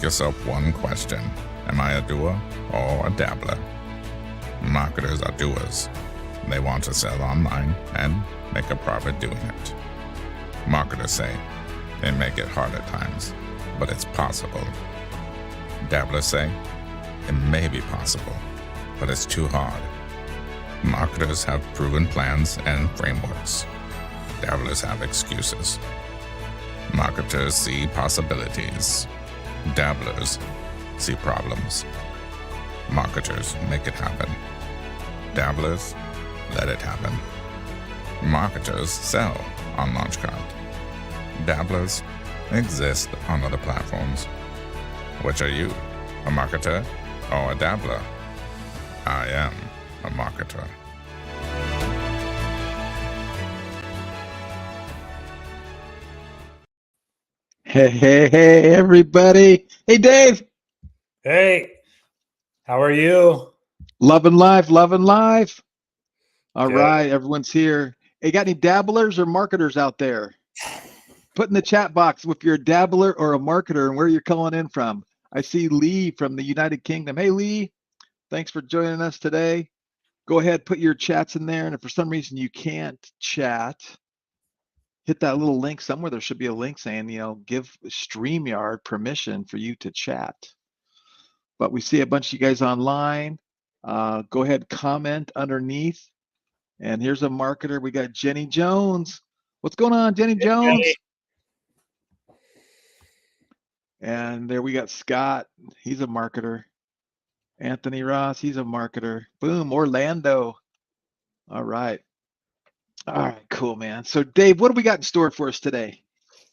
yourself one question. Am I a doer or a dabbler? Marketers are doers. They want to sell online and make a profit doing it. Marketers say they make it hard at times, but it's possible. Dabblers say it may be possible, but it's too hard. Marketers have proven plans and frameworks. Dabblers have excuses. Marketers see possibilities. Dabblers see problems. Marketers make it happen. Dabblers let it happen. Marketers sell on Launchcart. Dabblers exist on other platforms. Which are you, a marketer or a dabbler? I am a marketer. Hey, everybody. Hey, Dave. Hey, how are you? Loving life, loving life. All Good. right, everyone's here. Hey, got any dabblers or marketers out there? Put in the chat box if you're a dabbler or a marketer and where you're calling in from. I see Lee from the United Kingdom. Hey, Lee, thanks for joining us today. Go ahead, put your chats in there. And if for some reason you can't chat, hit that little link somewhere. There should be a link saying, give StreamYard permission for you to chat. But we see a bunch of you guys online. Go ahead, comment underneath. And here's a marketer. We got Jenny Jones. What's going on, Jenny Jones? Jenny. And there we got Scott. He's a marketer. Anthony Ross, he's a marketer. Boom, Orlando. All right. All right, cool, man. So, Dave, what do we got in store for us today?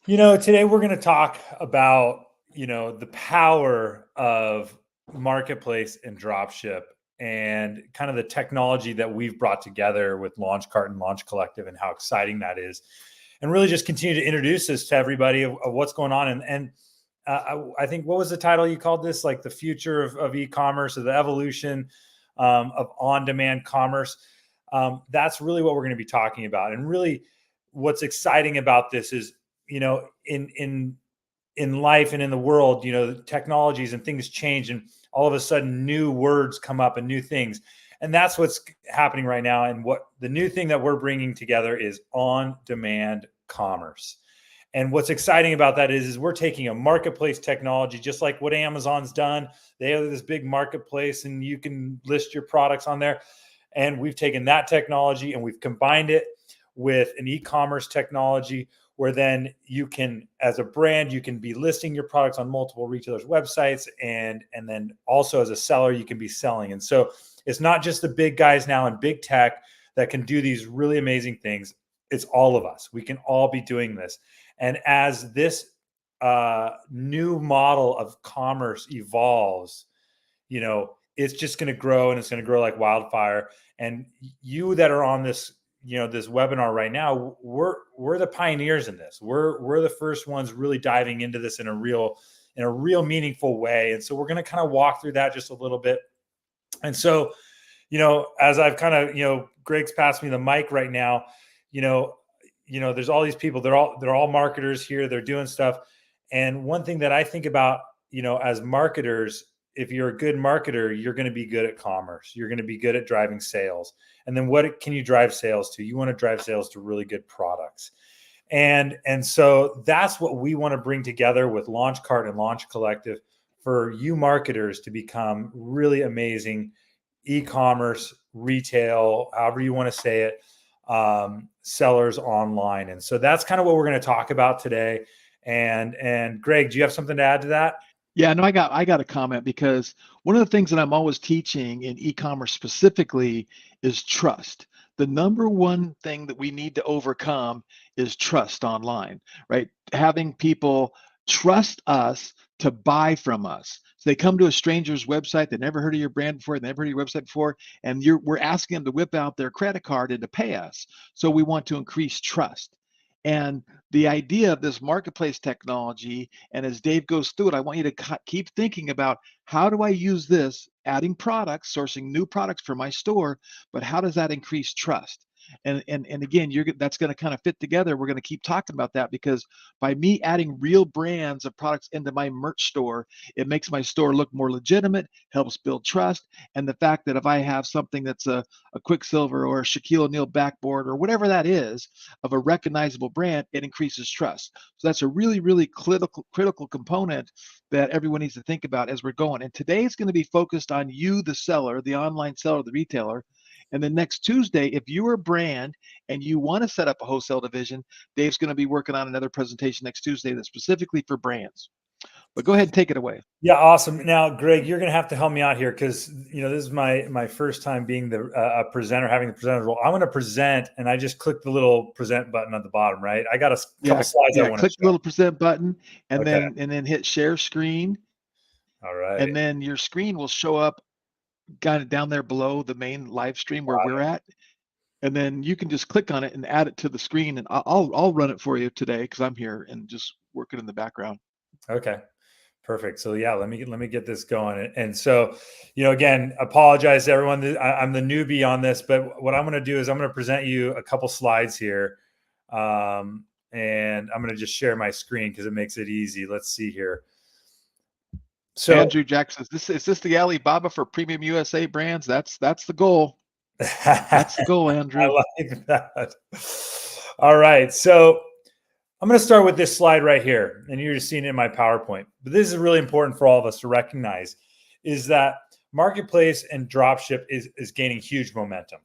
Today we're going to talk about, the power of marketplace and dropship and kind of the technology that we've brought together with Launchcart and Launch Collective and how exciting that is. And really just continue to introduce this to everybody of what's going on. And I think, what was the title you called this? Like the future of e-commerce, or the evolution of on-demand commerce. That's really what we're going to be talking about. And really what's exciting about this is, in life and in the world, technologies and things change, and all of a sudden new words come up and new things. And that's what's happening right now. And what the new thing that we're bringing together is on-demand commerce. And what's exciting about that is we're taking a marketplace technology, just like what Amazon's done. They have this big marketplace and you can list your products on there. And we've taken that technology and we've combined it with an e-commerce technology where then you can, as a brand, you can be listing your products on multiple retailers' websites. And then also as a seller, you can be selling. And so it's not just the big guys now in big tech that can do these really amazing things. It's all of us. We can all be doing this. And as this new model of commerce evolves, it's just going to grow, and it's going to grow like wildfire. And you that are on this, this webinar right now, we're the pioneers in this. We're the first ones really diving into this in a real meaningful way. And so we're going to kind of walk through that just a little bit. And so, as I've kind of, Greg's passed me the mic right now, there's all these people, they're all marketers here. They're doing stuff. And one thing that I think about, as marketers, if you're a good marketer, you're going to be good at commerce. You're going to be good at driving sales. And then what can you drive sales to? You want to drive sales to really good products. And so that's what we want to bring together with Launchcart and Launch Collective for you marketers to become really amazing e-commerce, retail, however you want to say it, sellers online. And so that's kind of what we're going to talk about today. And Greg, do you have something to add to that? Yeah, no, I got a comment, because one of the things that I'm always teaching in e-commerce specifically is trust. The number one thing that we need to overcome is trust online, right? Having people trust us to buy from us. So they come to a stranger's website, they never heard of your brand before, they never heard of your website before, and we're asking them to whip out their credit card and to pay us. So we want to increase trust. And the idea of this marketplace technology, and as Dave goes through it, I want you to keep thinking about, how do I use this, adding products, sourcing new products for my store, but how does that increase trust? And again, that's going to kind of fit together. We're going to keep talking about that, because by me adding real brands of products into my merch store, it makes my store look more legitimate, helps build trust. And the fact that if I have something that's a Quiksilver or a Shaquille O'Neal backboard or whatever that is of a recognizable brand, it increases trust. So that's a really, really critical component that everyone needs to think about as we're going. And today is going to be focused on you, the seller, the online seller, the retailer. And then next Tuesday, if you're a brand and you want to set up a wholesale division, Dave's going to be working on another presentation next Tuesday that's specifically for brands. But go ahead and take it away. Yeah, awesome. Now, Greg, you're going to have to help me out here, because this is my first time being the presenter, having the presenter role. I'm going to present, and I just click the little present button at the bottom, right? I got a couple slides I want to click show. the little present button, and Okay. then hit share screen. All right. And then your screen will show up kind of down there below the main live stream where we're at. And then you can just click on it and add it to the screen, and I'll run it for you today because I'm here and just working in the background. Okay. Perfect. So yeah, let me get this going. And so, again, apologize to everyone. I'm the newbie on this, but what I'm going to do is I'm going to present you a couple slides here. And I'm going to just share my screen because it makes it easy. Let's see here. So Andrew Jackson, is this the Alibaba for premium USA brands? That's the goal. That's the goal, Andrew. I like that. All right. So I'm going to start with this slide right here, and you're just seeing it in my PowerPoint. But this is really important for all of us to recognize, is that marketplace and dropship is gaining huge momentum.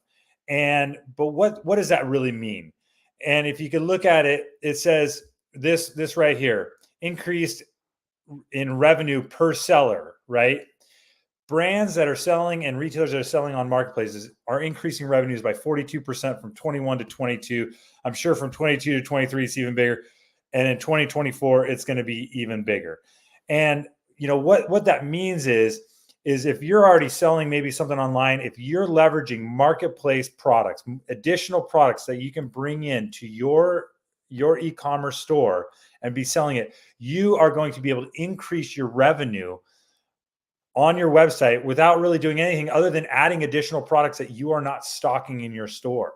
But what does that really mean? And if you can look at it, it says this right here: increased in revenue per seller, right? Brands that are selling and retailers that are selling on marketplaces are increasing revenues by 42% from 21 to 22. I'm sure from 22 to 23, it's even bigger. And in 2024, it's going to be even bigger. And what that means is if you're already selling maybe something online, if you're leveraging marketplace products, additional products that you can bring into your e-commerce store and be selling it, you are going to be able to increase your revenue on your website without really doing anything other than adding additional products that you are not stocking in your store.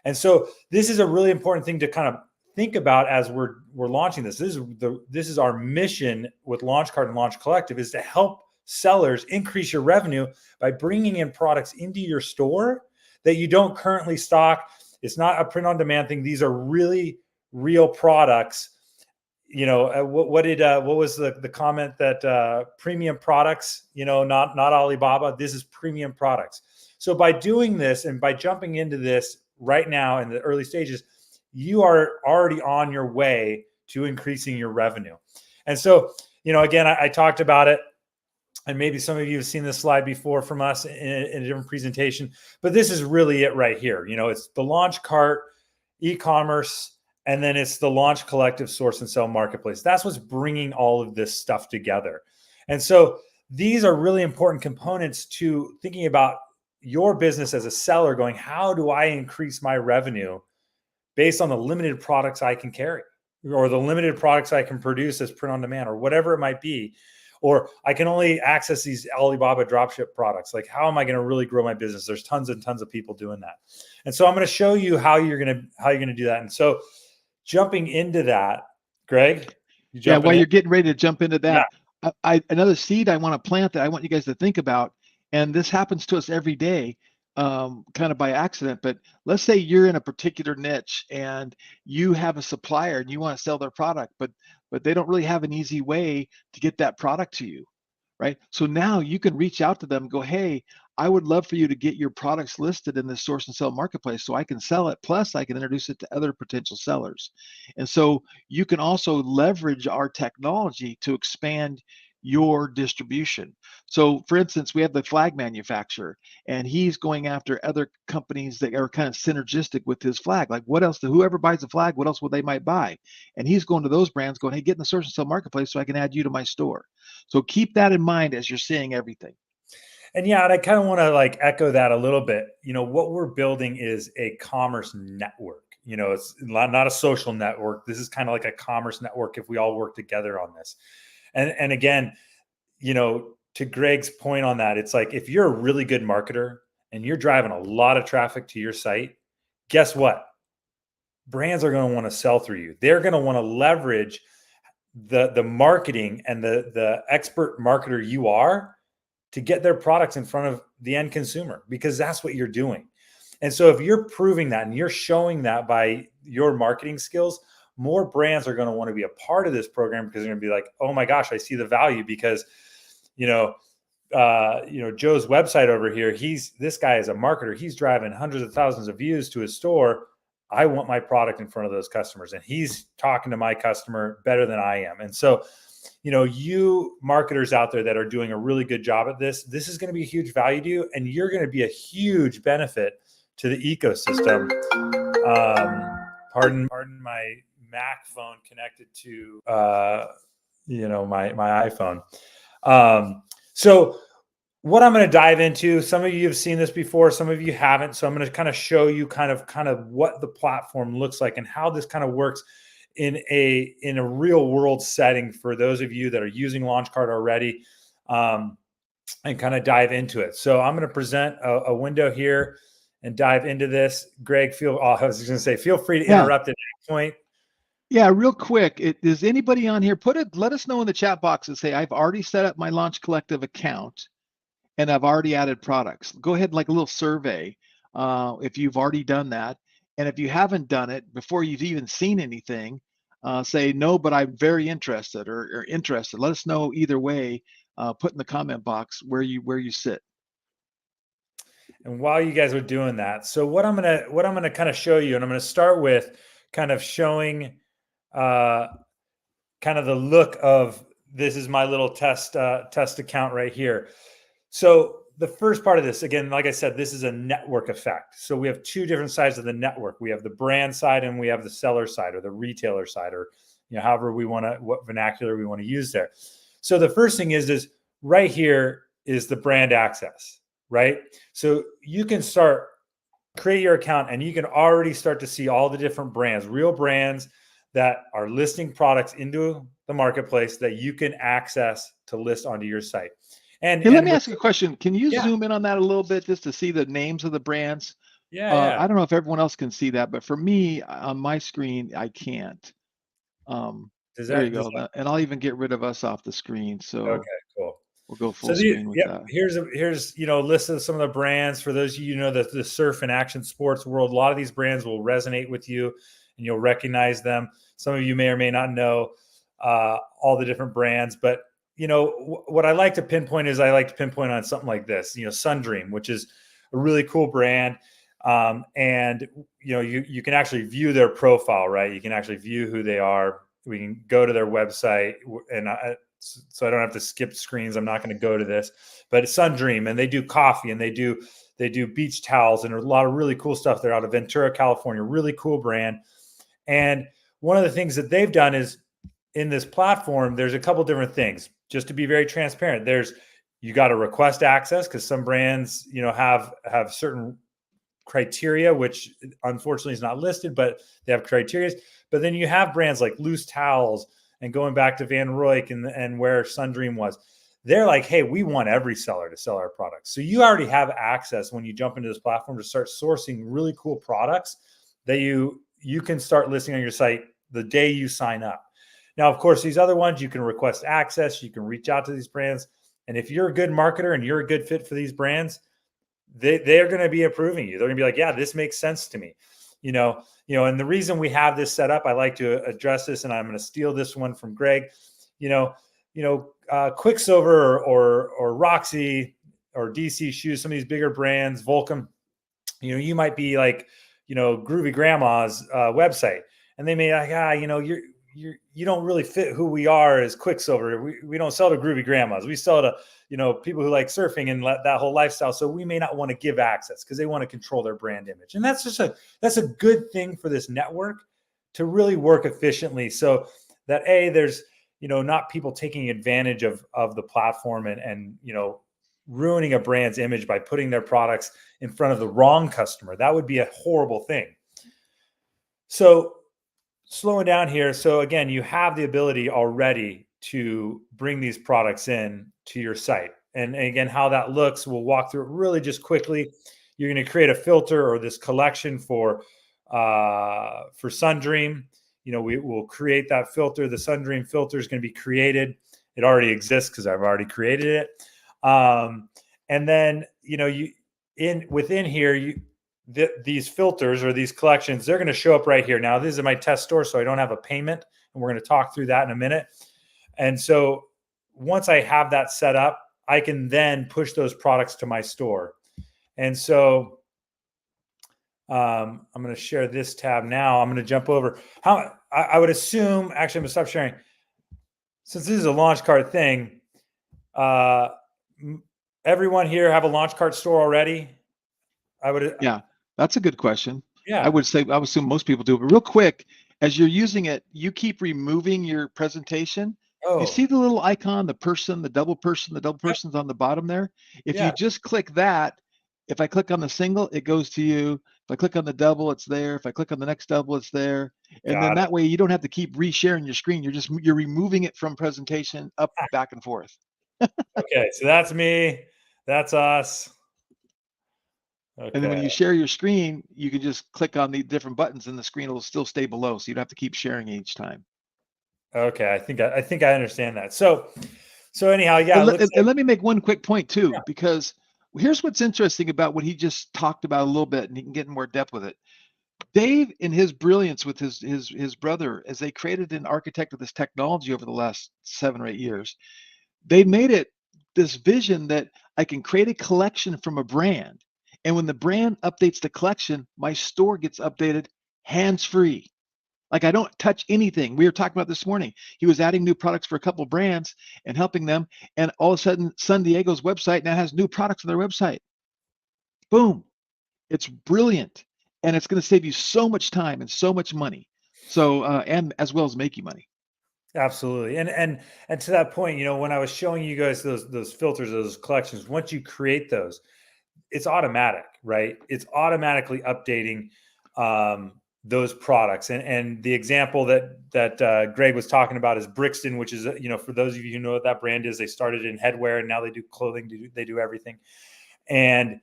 And so this is a really important thing to kind of think about as we're launching this. This is our mission with LaunchCart and Launch Collective, is to help sellers increase your revenue by bringing in products into your store that you don't currently stock. It's not a print on demand thing. These are really real products. What was the comment that premium products, not Alibaba, this is premium products. So by doing this and by jumping into this right now in the early stages, you are already on your way to increasing your revenue. And so, again, I talked about it, and maybe some of you have seen this slide before from us in a different presentation, but this is really it right here. It's the LaunchCart, eCommerce, and then it's the Launch Collective source and sell marketplace. That's what's bringing all of this stuff together. And so these are really important components to thinking about your business as a seller, going, how do I increase my revenue based on the limited products I can carry, or the limited products I can produce as print on demand, or whatever it might be, or I can only access these Alibaba dropship products. Like, how am I going to really grow my business? There's tons and tons of people doing that. And so I'm going to show you how you're going to do that. And so jumping into that, Greg, while you're getting ready to jump into that, another seed I want to plant that I want you guys to think about, and this happens to us every day, kind of by accident, but let's say you're in a particular niche and you have a supplier and you want to sell their product, but they don't really have an easy way to get that product to you, right? So now you can reach out to them and go, hey, I would love for you to get your products listed in this source and sell marketplace so I can sell it, plus I can introduce it to other potential sellers. And so you can also leverage our technology to expand your distribution. So for instance, we have the flag manufacturer, and he's going after other companies that are kind of synergistic with his flag. Like, what else, whoever buys a flag, what else would they might buy? And he's going to those brands going, hey, get in the source and sell marketplace so I can add you to my store. So keep that in mind as you're seeing everything. And I kind of want to echo that a little bit. What we're building is a commerce network. It's not a social network. This is kind of like a commerce network if we all work together on this. And again, to Greg's point on that, it's like, if you're a really good marketer and you're driving a lot of traffic to your site, guess what? Brands are going to want to sell through you. They're going to want to leverage the marketing and the expert marketer you are to get their products in front of the end consumer, because that's what you're doing. And so if you're proving that and you're showing that by your marketing skills, more brands are going to want to be a part of this program, because they're going to be like, oh my gosh, I see the value, because, Joe's website over here, this guy is a marketer. He's driving hundreds of thousands of views to his store. I want my product in front of those customers, and he's talking to my customer better than I am. And so, you marketers out there that are doing a really good job at this is going to be a huge value to you, and you're going to be a huge benefit to the ecosystem. Pardon my Mac phone connected to, my iPhone. So what I'm going to dive into, some of you have seen this before, some of you haven't. So I'm going to kind of show you kind of what the platform looks like and how this kind of works in a real world setting for those of you that are using LaunchCart already, and kind of dive into it. So I'm going to present a window here and dive into this. Greg, feel free to interrupt at any point. Yeah, real quick. Is anybody on here? Let us know in the chat box and say, I've already set up my Launch Collective account and I've already added products. Go ahead, like a little survey, if you've already done that. And if you haven't done it before you've even seen anything, say no, but I'm very interested or interested. Let us know either way. Put in the comment box where you sit. And while you guys are doing that, so what I'm gonna kind of show you, and I'm gonna start with kind of showing kind of the look of, this is my little test account right here. So the first part of this, again, like I said, this is a network effect. So we have two different sides of the network. We have the brand side and we have the seller side, or the retailer side, or however we want to, what vernacular we want to use there. So the first thing is right here is the brand access, right? So you can create your account and you can already start to see all the different brands, real brands that are listing products into the marketplace that you can access to list onto your site. And let me ask you a question. Can you Yeah. zoom in on that a little bit just to see the names of the brands? Yeah. I don't know if everyone else can see that, but for me on my screen, I can't. There you go. And I'll even get rid of us off the screen. So okay, cool. We'll go full screen with that. Here's a list of some of the brands for those of you the surf and action sports world. A lot of these brands will resonate with you and you'll recognize them. Some of you may or may not know all the different brands, but what I like to pinpoint on something like this, Sundream, which is a really cool brand. And you can actually view their profile, right? You can actually view who they are. We can go to their website, and so I don't have to skip screens. I'm not going to go to this, but it's Sundream, and they do coffee, and they do beach towels, and a lot of really cool stuff. They're out of Ventura, California, really cool brand. And one of the things that they've done is, in this platform, there's a couple different things. Just to be very transparent, you got to request access, because some brands, have certain criteria, which unfortunately is not listed, but they have criteria. But then you have brands like Loose Towels, and going back to Van Royk and where Sundream was, they're like, hey, we want every seller to sell our products. So you already have access when you jump into this platform to start sourcing really cool products that you can start listing on your site the day you sign up. Now, of course, these other ones, you can request access, you can reach out to these brands. And if you're a good marketer and you're a good fit for these brands, they're going to be approving you. They're going to be like, yeah, this makes sense to me. And the reason we have this set up, I like to address this, and I'm going to steal this one from Greg. Quiksilver or Roxy or DC Shoes, some of these bigger brands, Volcom, you might be like, Groovy Grandma's website, and they may like, you don't really fit who we are as Quiksilver. We don't sell to Groovy Grandmas. We sell to, people who like surfing and that whole lifestyle. So we may not want to give access because they want to control their brand image. And that's a good thing for this network to really work efficiently. So that there's, not people taking advantage of the platform and ruining a brand's image by putting their products in front of the wrong customer. That would be a horrible thing. So slowing down here. So again, you have the ability already to bring these products in to your site. And again, how that looks, we'll walk through it really just quickly. You're going to create a filter or this collection for for Sundream, we will create that filter. The Sundream filter is going to be created. It already exists because I've already created it. And then, within here, these filters or these collections, they're going to show up right here. Now, this is my test store, so I don't have a payment, and we're going to talk through that in a minute. And so once I have that set up, I can then push those products to my store. And so I'm going to share this tab now. I'm going to jump over. I would assume, actually, I'm going to stop sharing. Since this is a launch cart thing, everyone here have a launch cart store already? Yeah, that's a good question. Yeah. I would assume most people do. But real quick, as you're using it, you keep removing your presentation. Oh. You see the little icon, the double person's on the bottom there. If you just click that, if I click on the single, it goes to you. If I click on the double, it's there. If I click on the next double, it's there. And then that way you don't have to keep resharing your screen. You're removing it from presentation up, back and forth. Okay, so that's me. That's us. Okay. And then when you share your screen, you can just click on the different buttons and the screen will still stay below. So you don't have to keep sharing each time. Okay. I think I understand that. So anyhow, yeah. And let me make one quick point too, because here's what's interesting about what he just talked about a little bit, and he can get in more depth with it. Dave, in his brilliance with his brother, as they created and architected this technology over the last 7 or 8 years, they made it this vision that I can create a collection from a brand. And when the brand updates the collection, my store gets updated hands-free. Like I don't touch anything. We were talking about this morning. He was adding new products for a couple brands and helping them. And all of a sudden, San Diego's website now has new products on their website. Boom. It's brilliant. And it's going to save you so much time and so much money. So, and as well as make you money. Absolutely. And to that point, when I was showing you guys those filters, those collections, once you create those, it's automatic, right? It's automatically updating those products. And the example that Greg was talking about is Brixton, which is, for those of you who know what that brand is, they started in headwear and now they do clothing, they do everything. And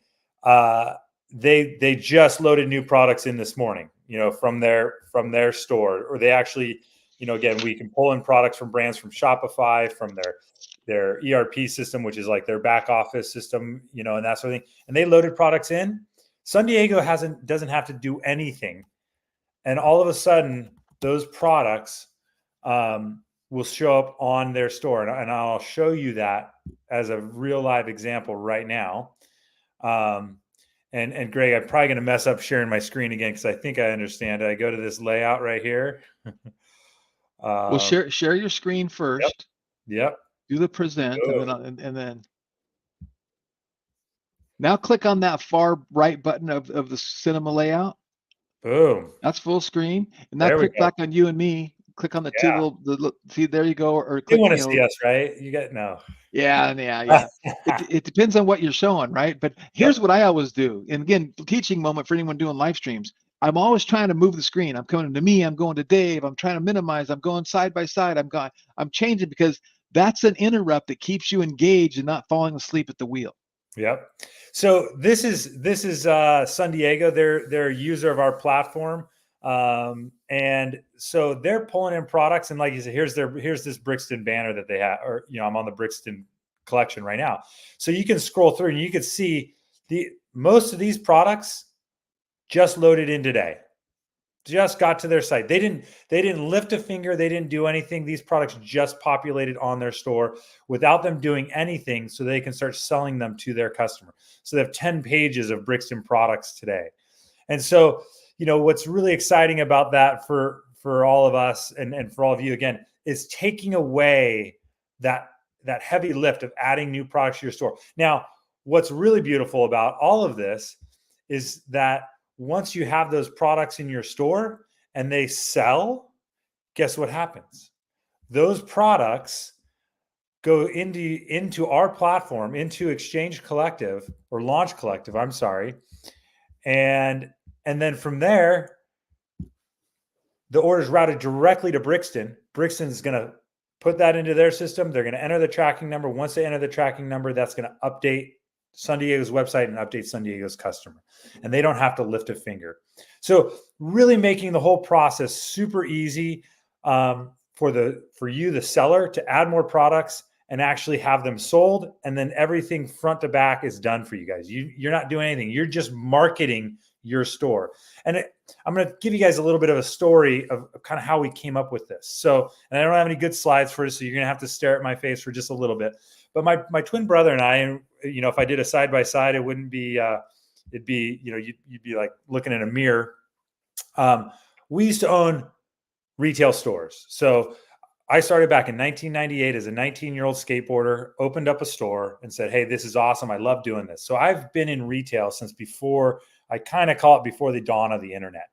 they just loaded new products in this morning, from their store, or they actually, again, we can pull in products from brands from Shopify, from their ERP system, which is like their back office system, and that sort of thing. And they loaded products in. San Diego doesn't have to do anything. And all of a sudden, those products will show up on their store. And I'll show you that as a real live example right now. And Greg, I'm probably going to mess up sharing my screen again because I think I understand it. I go to this layout right here. Well, share your screen first. Yep. Do the present, and then now click on that far right button of the cinema layout. Boom. That's full screen. And now click back on you and me. Click on the two little, see, there you go. Or click. You want to see us, right? You got no. Yeah. It depends on what you're showing, right? But here's what I always do. And again, teaching moment for anyone doing live streams. I'm always trying to move the screen. I'm coming to me. I'm going to Dave. I'm trying to minimize. I'm going side by side. I'm changing because that's an interrupt that keeps you engaged and not falling asleep at the wheel. Yep. So this is San Diego. They're a user of our platform. And so they're pulling in products, and like you said, here's this Brixton banner that they have, or, I'm on the Brixton collection right now. So you can scroll through and you can see most of these products just loaded in today, just got to their site. They didn't lift a finger. They didn't do anything. These products just populated on their store without them doing anything, so they can start selling them to their customer. So they have 10 pages of Brixton products today. And so, what's really exciting about that for all of us and for all of you, again, is taking away that heavy lift of adding new products to your store. Now, what's really beautiful about all of this is that once you have those products in your store and they sell, guess what happens? Those products go into our platform, into Exchange Collective or Launch Collective, I'm sorry. And then from there, the order is routed directly to Brixton. Brixton's going to put that into their system. They're going to enter the tracking number. Once they enter the tracking number, that's going to update San Diego's website and update San Diego's customer, and they don't have to lift a finger. So really making the whole process super easy for you, the seller, to add more products and actually have them sold, and then everything front to back is done for you guys. You're not doing anything. You're just marketing your store. And I'm going to give you guys a little bit of a story of kind of how we came up with this. So, and I don't have any good slides for it, so you're going to have to stare at my face for just a little bit. But my twin brother and I, and if I did a side by side, it wouldn't be. It'd be, you'd be like looking in a mirror. We used to own retail stores. So I started back in 1998 as a 19-year-old skateboarder, opened up a store and said, hey, this is awesome. I love doing this. So I've been in retail since before, I kind of call it before the dawn of the internet.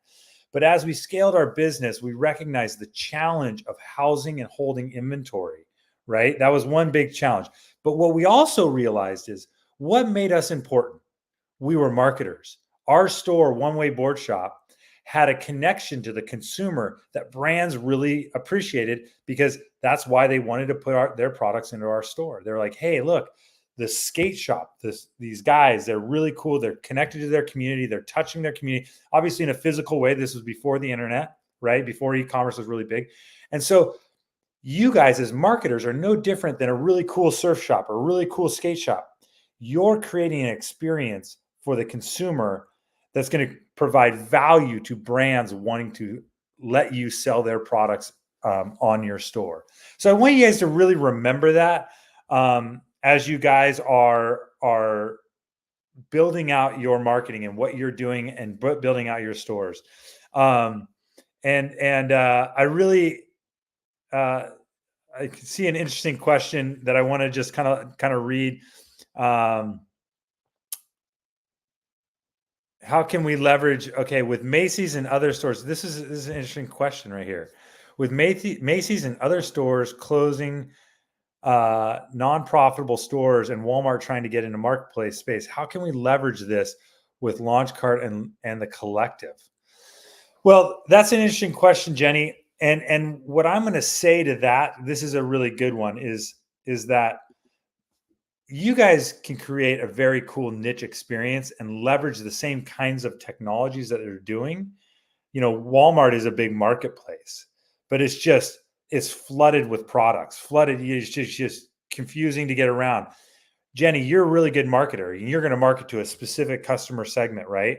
But as we scaled our business, we recognized the challenge of housing and holding inventory, right? That was one big challenge. But what we also realized is what made us important. We were marketers. Our store, One Way Board Shop, had a connection to the consumer that brands really appreciated, because that's why they wanted to put their products into our store. They're like, hey, look, the skate shop, these guys, they're really cool. They're connected to their community. They're touching their community, obviously in a physical way. This was before the internet, right? Before e-commerce was really big. And so you guys as marketers are no different than a really cool surf shop or a really cool skate shop. You're creating an experience for the consumer that's going to provide value to brands wanting to let you sell their products on your store. So I want you guys to really remember that as you guys are building out your marketing and what you're doing and building out your stores. I really I can see an interesting question that I want to just kind of read. How can we leverage, with Macys and other stores? This is an interesting question right here. With Macys and other stores closing non-profitable stores and Walmart trying to get into marketplace space, how can we leverage this with Launchcart and the collective? Well, that's an interesting question, Jenny. And what I'm going to say to that, this is a really good one, is that you guys can create a very cool niche experience and leverage the same kinds of technologies that they're doing. Walmart is a big marketplace, but it's flooded with products, it's just confusing to get around. Jenny, you're a really good marketer, and you're going to market to a specific customer segment, right?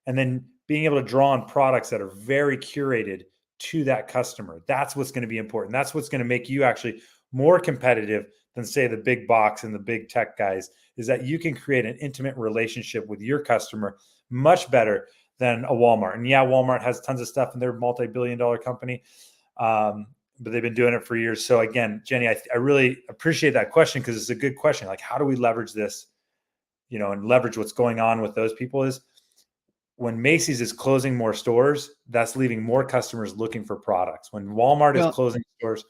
And then being able to draw on products that are very curated to that customer. That's what's going to be important. That's what's going to make you actually more competitive than, say, the big box and the big tech guys, is that you can create an intimate relationship with your customer much better than a Walmart. And yeah, Walmart has tons of stuff and they're a multi-billion-dollar company, but they've been doing it for years. So again, Jenny, I really appreciate that question, because it's a good question. Like, how do we leverage this, and leverage what's going on with those people? Is when Macys is closing more stores, that's leaving more customers looking for products. When Walmart is closing stores,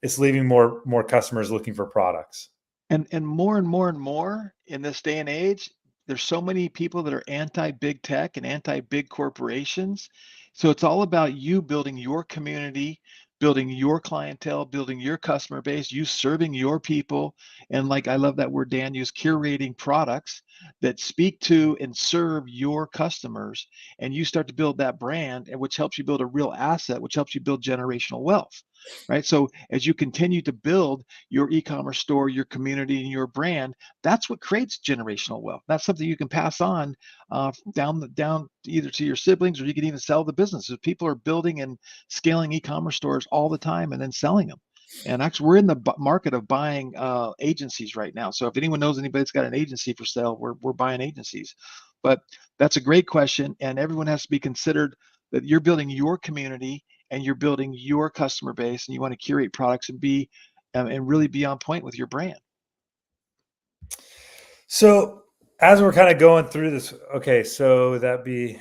it's leaving more customers looking for products. And more and more in this day and age, there's so many people that are anti-big tech and anti-big corporations. So it's all about you building your community, building your clientele, building your customer base, you serving your people. And like, I love that word Dan used, curating products that speak to and serve your customers. And you start to build that brand, and which helps you build a real asset, which helps you build generational wealth, right? So as you continue to build your e-commerce store, your community, and your brand, that's what creates generational wealth. That's something you can pass on down either to your siblings, or you can even sell the businesses. People are building and scaling e-commerce stores all the time and then selling them. And actually, we're in the market of buying agencies right now. So if anyone knows anybody that's got an agency for sale, we're buying agencies. But that's a great question, and everyone has to be considered that you're building your community and you're building your customer base, and you want to curate products and be and really be on point with your brand. So as we're kind of going through this, so did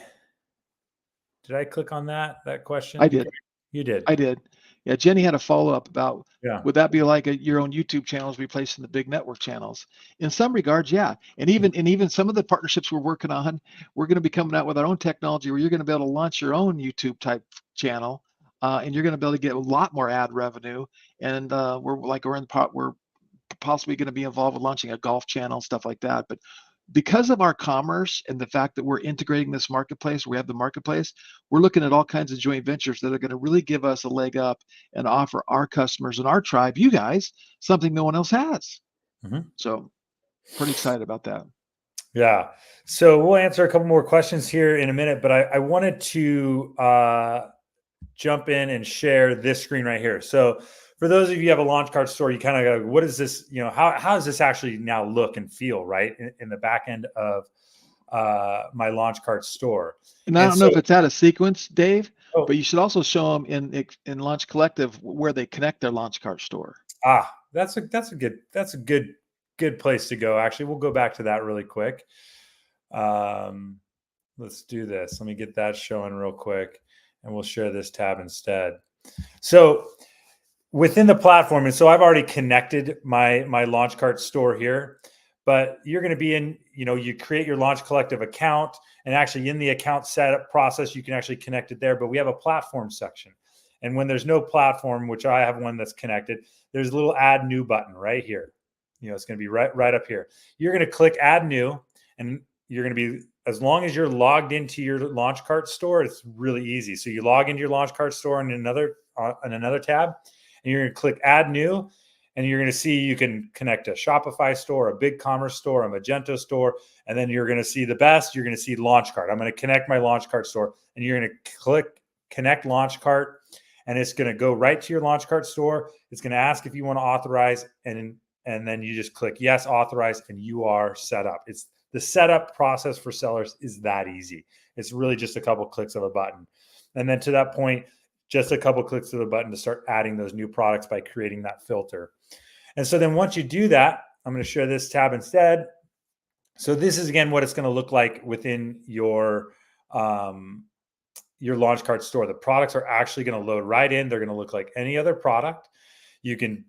I click on that question? I did. You did. I did. Yeah, Jenny had a follow-up about, yeah, would that be like your own YouTube channels replacing the big network channels? In some regards, yeah. And even some of the partnerships we're working on, we're going to be coming out with our own technology where you're going to be able to launch your own YouTube type channel, and you're going to be able to get a lot more ad revenue. And we're possibly going to be involved with launching a golf channel, stuff like that. But because of our commerce and the fact that we're integrating this marketplace, we have the marketplace, we're looking at all kinds of joint ventures that are going to really give us a leg up and offer our customers and our tribe, you guys, something no one else has. So pretty excited about that. Yeah. So we'll answer a couple more questions here in a minute, but I wanted to jump in and share this screen right here. So for those of you who have a launch cart store, you kind of go, what is this? You know, how does this actually now look and feel, right? In the back end of my launch cart store. And I don't know if it's out of sequence, Dave, Oh. but you should also show them in Launch Collective where they connect their launch cart store. That's a good place to go. Actually, we'll go back to that really quick. Let's do this. Let me get that showing real quick, and we'll share this tab instead. So within the platform, and so I've already connected my launch cart store here, but you're going to be in, you create your Launch Collective account, and actually in the account setup process, you can actually connect it there, but we have a platform section. And when there's no platform, which I have one that's connected, there's a little add new button right here. It's going to be right up here. You're going to click add new, and you're going to be, as long as you're logged into your launch cart store, it's really easy. So you log into your launch cart store in another tab, and you're going to click add new, and you're going to see you can connect a Shopify store, a BigCommerce store, a Magento store, and then you're going to see the best. You're going to see launch cart. I'm going to connect my launch cart store, and you're going to click connect launch cart, and it's going to go right to your launch cart store. It's going to ask if you want to authorize, and then you just click yes, authorize, and you are set up. It's the setup process for sellers is that easy. It's really just a couple clicks of a button. And then to that point, just a couple clicks of the button to start adding those new products by creating that filter. And so then once you do that, I'm going to share this tab instead. So this is, again, what it's going to look like within your launch cart store. The products are actually going to load right in. They're going to look like any other product. You can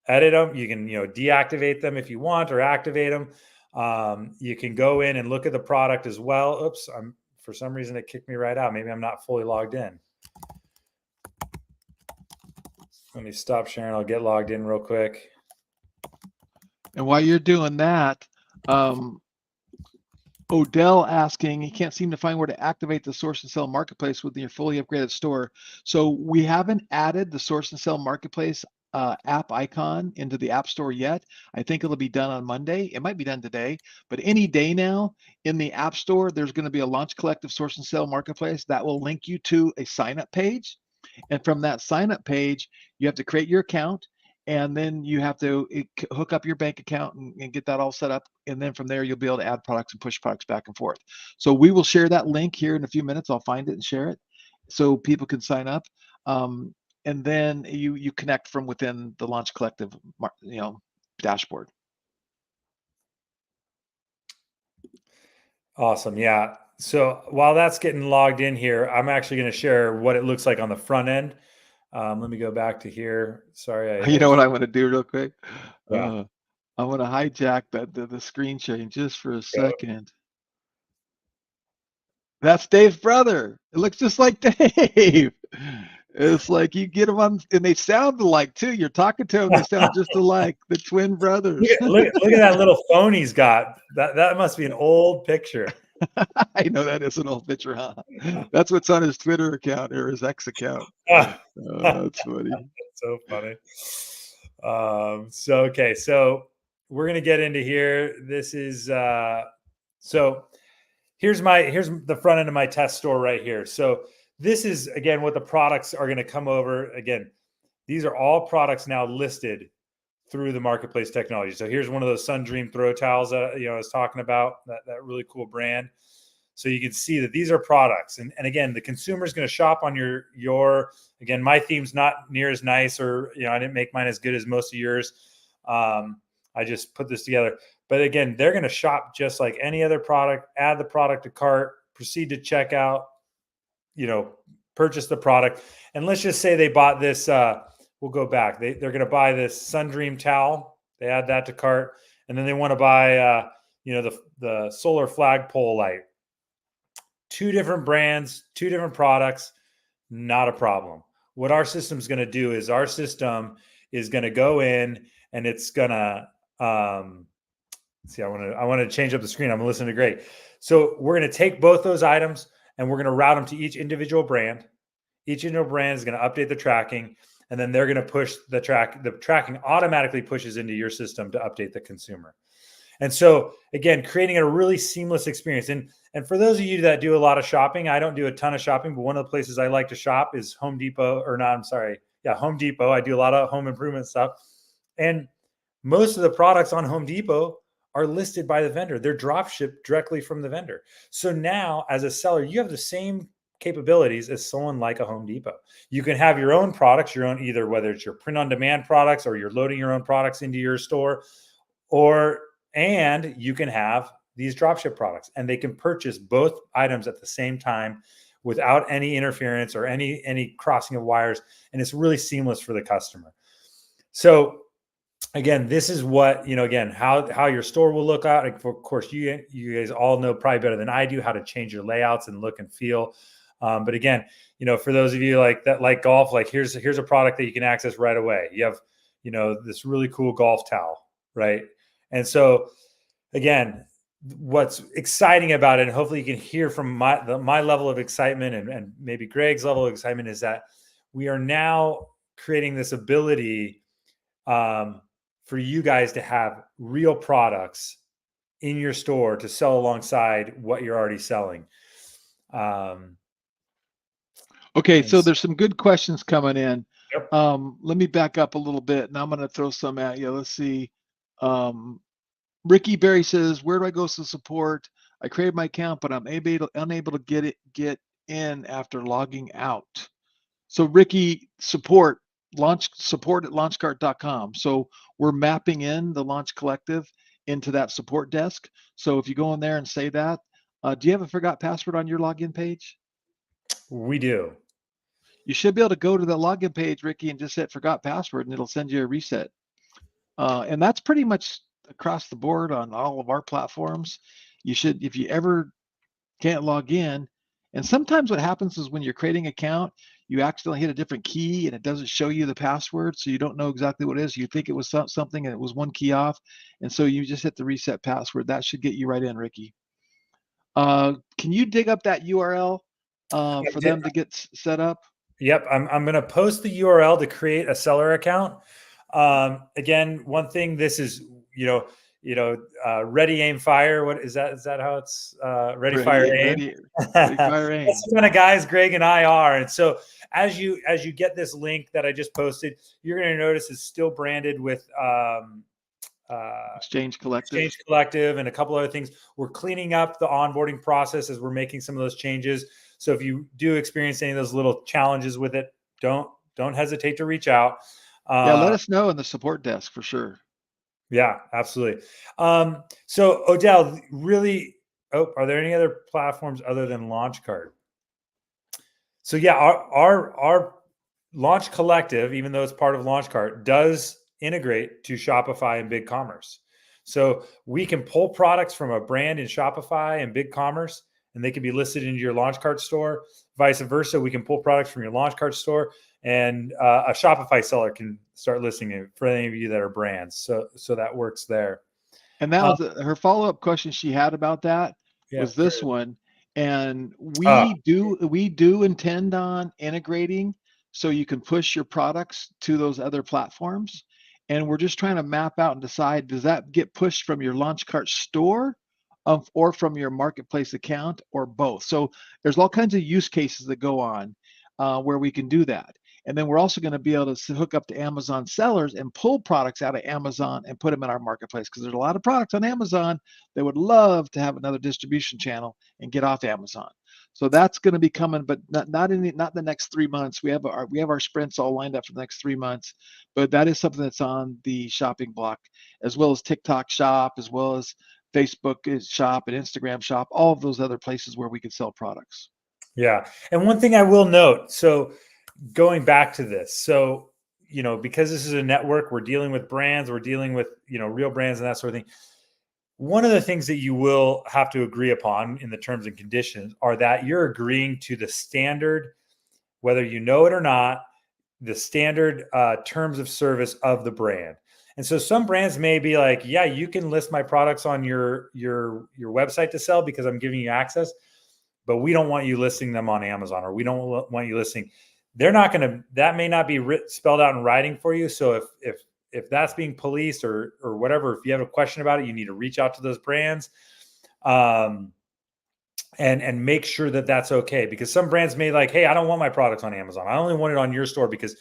edit them. You can, deactivate them if you want, or activate them. You can go in and look at the product as well. Oops, for some reason it kicked me right out. Maybe I'm not fully logged in. Let me stop sharing. I'll get logged in real quick. And while you're doing that, Odell asking, he can't seem to find where to activate the Source and Sell Marketplace with your fully upgraded store. So we haven't added the Source and Sell Marketplace app icon into the App Store yet. I think it'll be done on Monday. It might be done today, but any day now in the App Store, there's going to be a Launch Collective Source and Sell Marketplace that will link you to a sign-up page. And from that sign-up page, you have to create your account, and then you have to hook up your bank account and get that all set up. And then from there, you'll be able to add products and push products back and forth. So we will share that link here in a few minutes. I'll find it and share it so people can sign up. And then you connect from within the Launch Collective, dashboard. Awesome. Yeah. So while that's getting logged in here, I'm actually going to share what it looks like on the front end. Let me go back to here. Sorry. You know what I'm going to do real quick? Yeah. I'm going to hijack the screen sharing just for a second. That's Dave's brother. It looks just like Dave. It's like you get them on, and they sound alike too. You're talking to them, they sound just alike. The twin brothers. Look at that little phone he's got. That must be an old picture. I know that is an old picture, huh? That's what's on his Twitter account or his X account. That's funny. That's so funny. So we're gonna get into here. This is so here's the front end of my test store right here. So this is, again, what the products are going to come over. Again, these are all products now listed through the marketplace technology. So here's one of those Sun Dream throw towels that I was talking about, that really cool brand. So you can see that these are products. And again, the consumer is going to shop on your, again, my theme's not near as nice, or, I didn't make mine as good as most of yours. I just put this together. But again, they're going to shop just like any other product, add the product to cart, proceed to checkout, purchase the product. And let's just say they bought this, we'll go back. They're going to buy this Sun Dream towel. They add that to cart. And then they want to buy, the solar flagpole light. 2 different brands, 2 different products, not a problem. What our system is going to do is our system is going to go in, and it's going to see, I want to change up the screen. I'm listening to Greg. So we're going to take both those items and we're going to route them to each individual brand. Each individual brand is going to update the tracking, and then they're going to push the tracking automatically pushes into your system to update the consumer. And so again, creating a really seamless experience. And for those of you that do a lot of shopping, I don't do a ton of shopping, but one of the places I like to shop is Home Depot, or not, I'm sorry. Yeah, Home Depot. I do a lot of home improvement stuff. And most of the products on Home Depot are listed by the vendor. They're drop shipped directly from the vendor. So now as a seller, you have the same capabilities as someone like a Home Depot. You can have your own products, your own, either whether it's your print on demand products or you're loading your own products into your store, and you can have these dropship products, and they can purchase both items at the same time without any interference or any crossing of wires. And it's really seamless for the customer. So again, this is what, again, how your store will look out. Of course, you guys all know probably better than I do how to change your layouts and look and feel. But again, for those of you like golf, like here's a product that you can access right away. You have, this really cool golf towel, right? And so again, what's exciting about it, and hopefully you can hear from my level of excitement and maybe Greg's level of excitement, is that we are now creating this ability for you guys to have real products in your store to sell alongside what you're already selling. Okay, so there's some good questions coming in. Yep. Let me back up a little bit, and I'm going to throw some at you. Let's see. Ricky Berry says, "Where do I go to support? I created my account, but I'm unable to get in after logging out." So Ricky, support at launchcart.com. So we're mapping in the Launch Collective into that support desk. So if you go in there and say that, do you have a forgot password on your login page? We do. You should be able to go to the login page, Ricky, and just hit forgot password, and it'll send you a reset. And that's pretty much across the board on all of our platforms. You should, if you ever can't log in, and sometimes what happens is when you're creating an account, you accidentally hit a different key and it doesn't show you the password, so you don't know exactly what it is. You think it was something and it was one key off, and so you just hit the reset password. That should get you right in, Ricky. Can you dig up that URL for them to get set up? Yep, I'm going to post the URL to create a seller account. Again, one thing, this is, ready, aim, fire. What is that? Is that how it's ready, fire, aim? Ready, fire, aim. That's the kind of guys Greg and I are. And so as you get this link that I just posted, you're going to notice it's still branded with Exchange Collective and a couple other things. We're cleaning up the onboarding process as we're making some of those changes. So if you do experience any of those little challenges with it, don't hesitate to reach out. Let us know in the support desk for sure. Yeah, absolutely. So Odell, really, are there any other platforms other than LaunchCart? So yeah, our Launch Collective, even though it's part of LaunchCart, does integrate to Shopify and BigCommerce. So we can pull products from a brand in Shopify and BigCommerce, and they can be listed into your LaunchCart store. Vice versa, we can pull products from your LaunchCart store, and a Shopify seller can start listing it for any of you that are brands. So that works there. And that was her follow-up question she had about that was this one. And we do intend on integrating so you can push your products to those other platforms. And we're just trying to map out and decide, does that get pushed from your LaunchCart store or from your marketplace account, or both? So there's all kinds of use cases that go on where we can do that. And then we're also going to be able to hook up to Amazon sellers and pull products out of Amazon and put them in our marketplace, because there's a lot of products on Amazon that would love to have another distribution channel and get off Amazon. So that's going to be coming, but not in the next 3 months. We have our sprints all lined up for the next 3 months, but that is something that's on the shopping block, as well as TikTok Shop, as well as Facebook Shop and Instagram Shop, all of those other places where we can sell products. Yeah, and one thing I will note, so going back to this, so because this is a network, we're dealing with brands, we're dealing with real brands and that sort of thing. One of the things that you will have to agree upon in the terms and conditions are that you're agreeing to the standard, whether you know it or not, the standard terms of service of the brand. And so some brands may be like, yeah, you can list my products on your website to sell because I'm giving you access, but we don't want you listing them on Amazon, or we don't want you listing. They're not going to, that may not be spelled out in writing for you. So if that's being policed or whatever, if you have a question about it, you need to reach out to those brands. And make sure that that's okay, because some brands may like, hey, I don't want my products on Amazon. I only want it on your store because,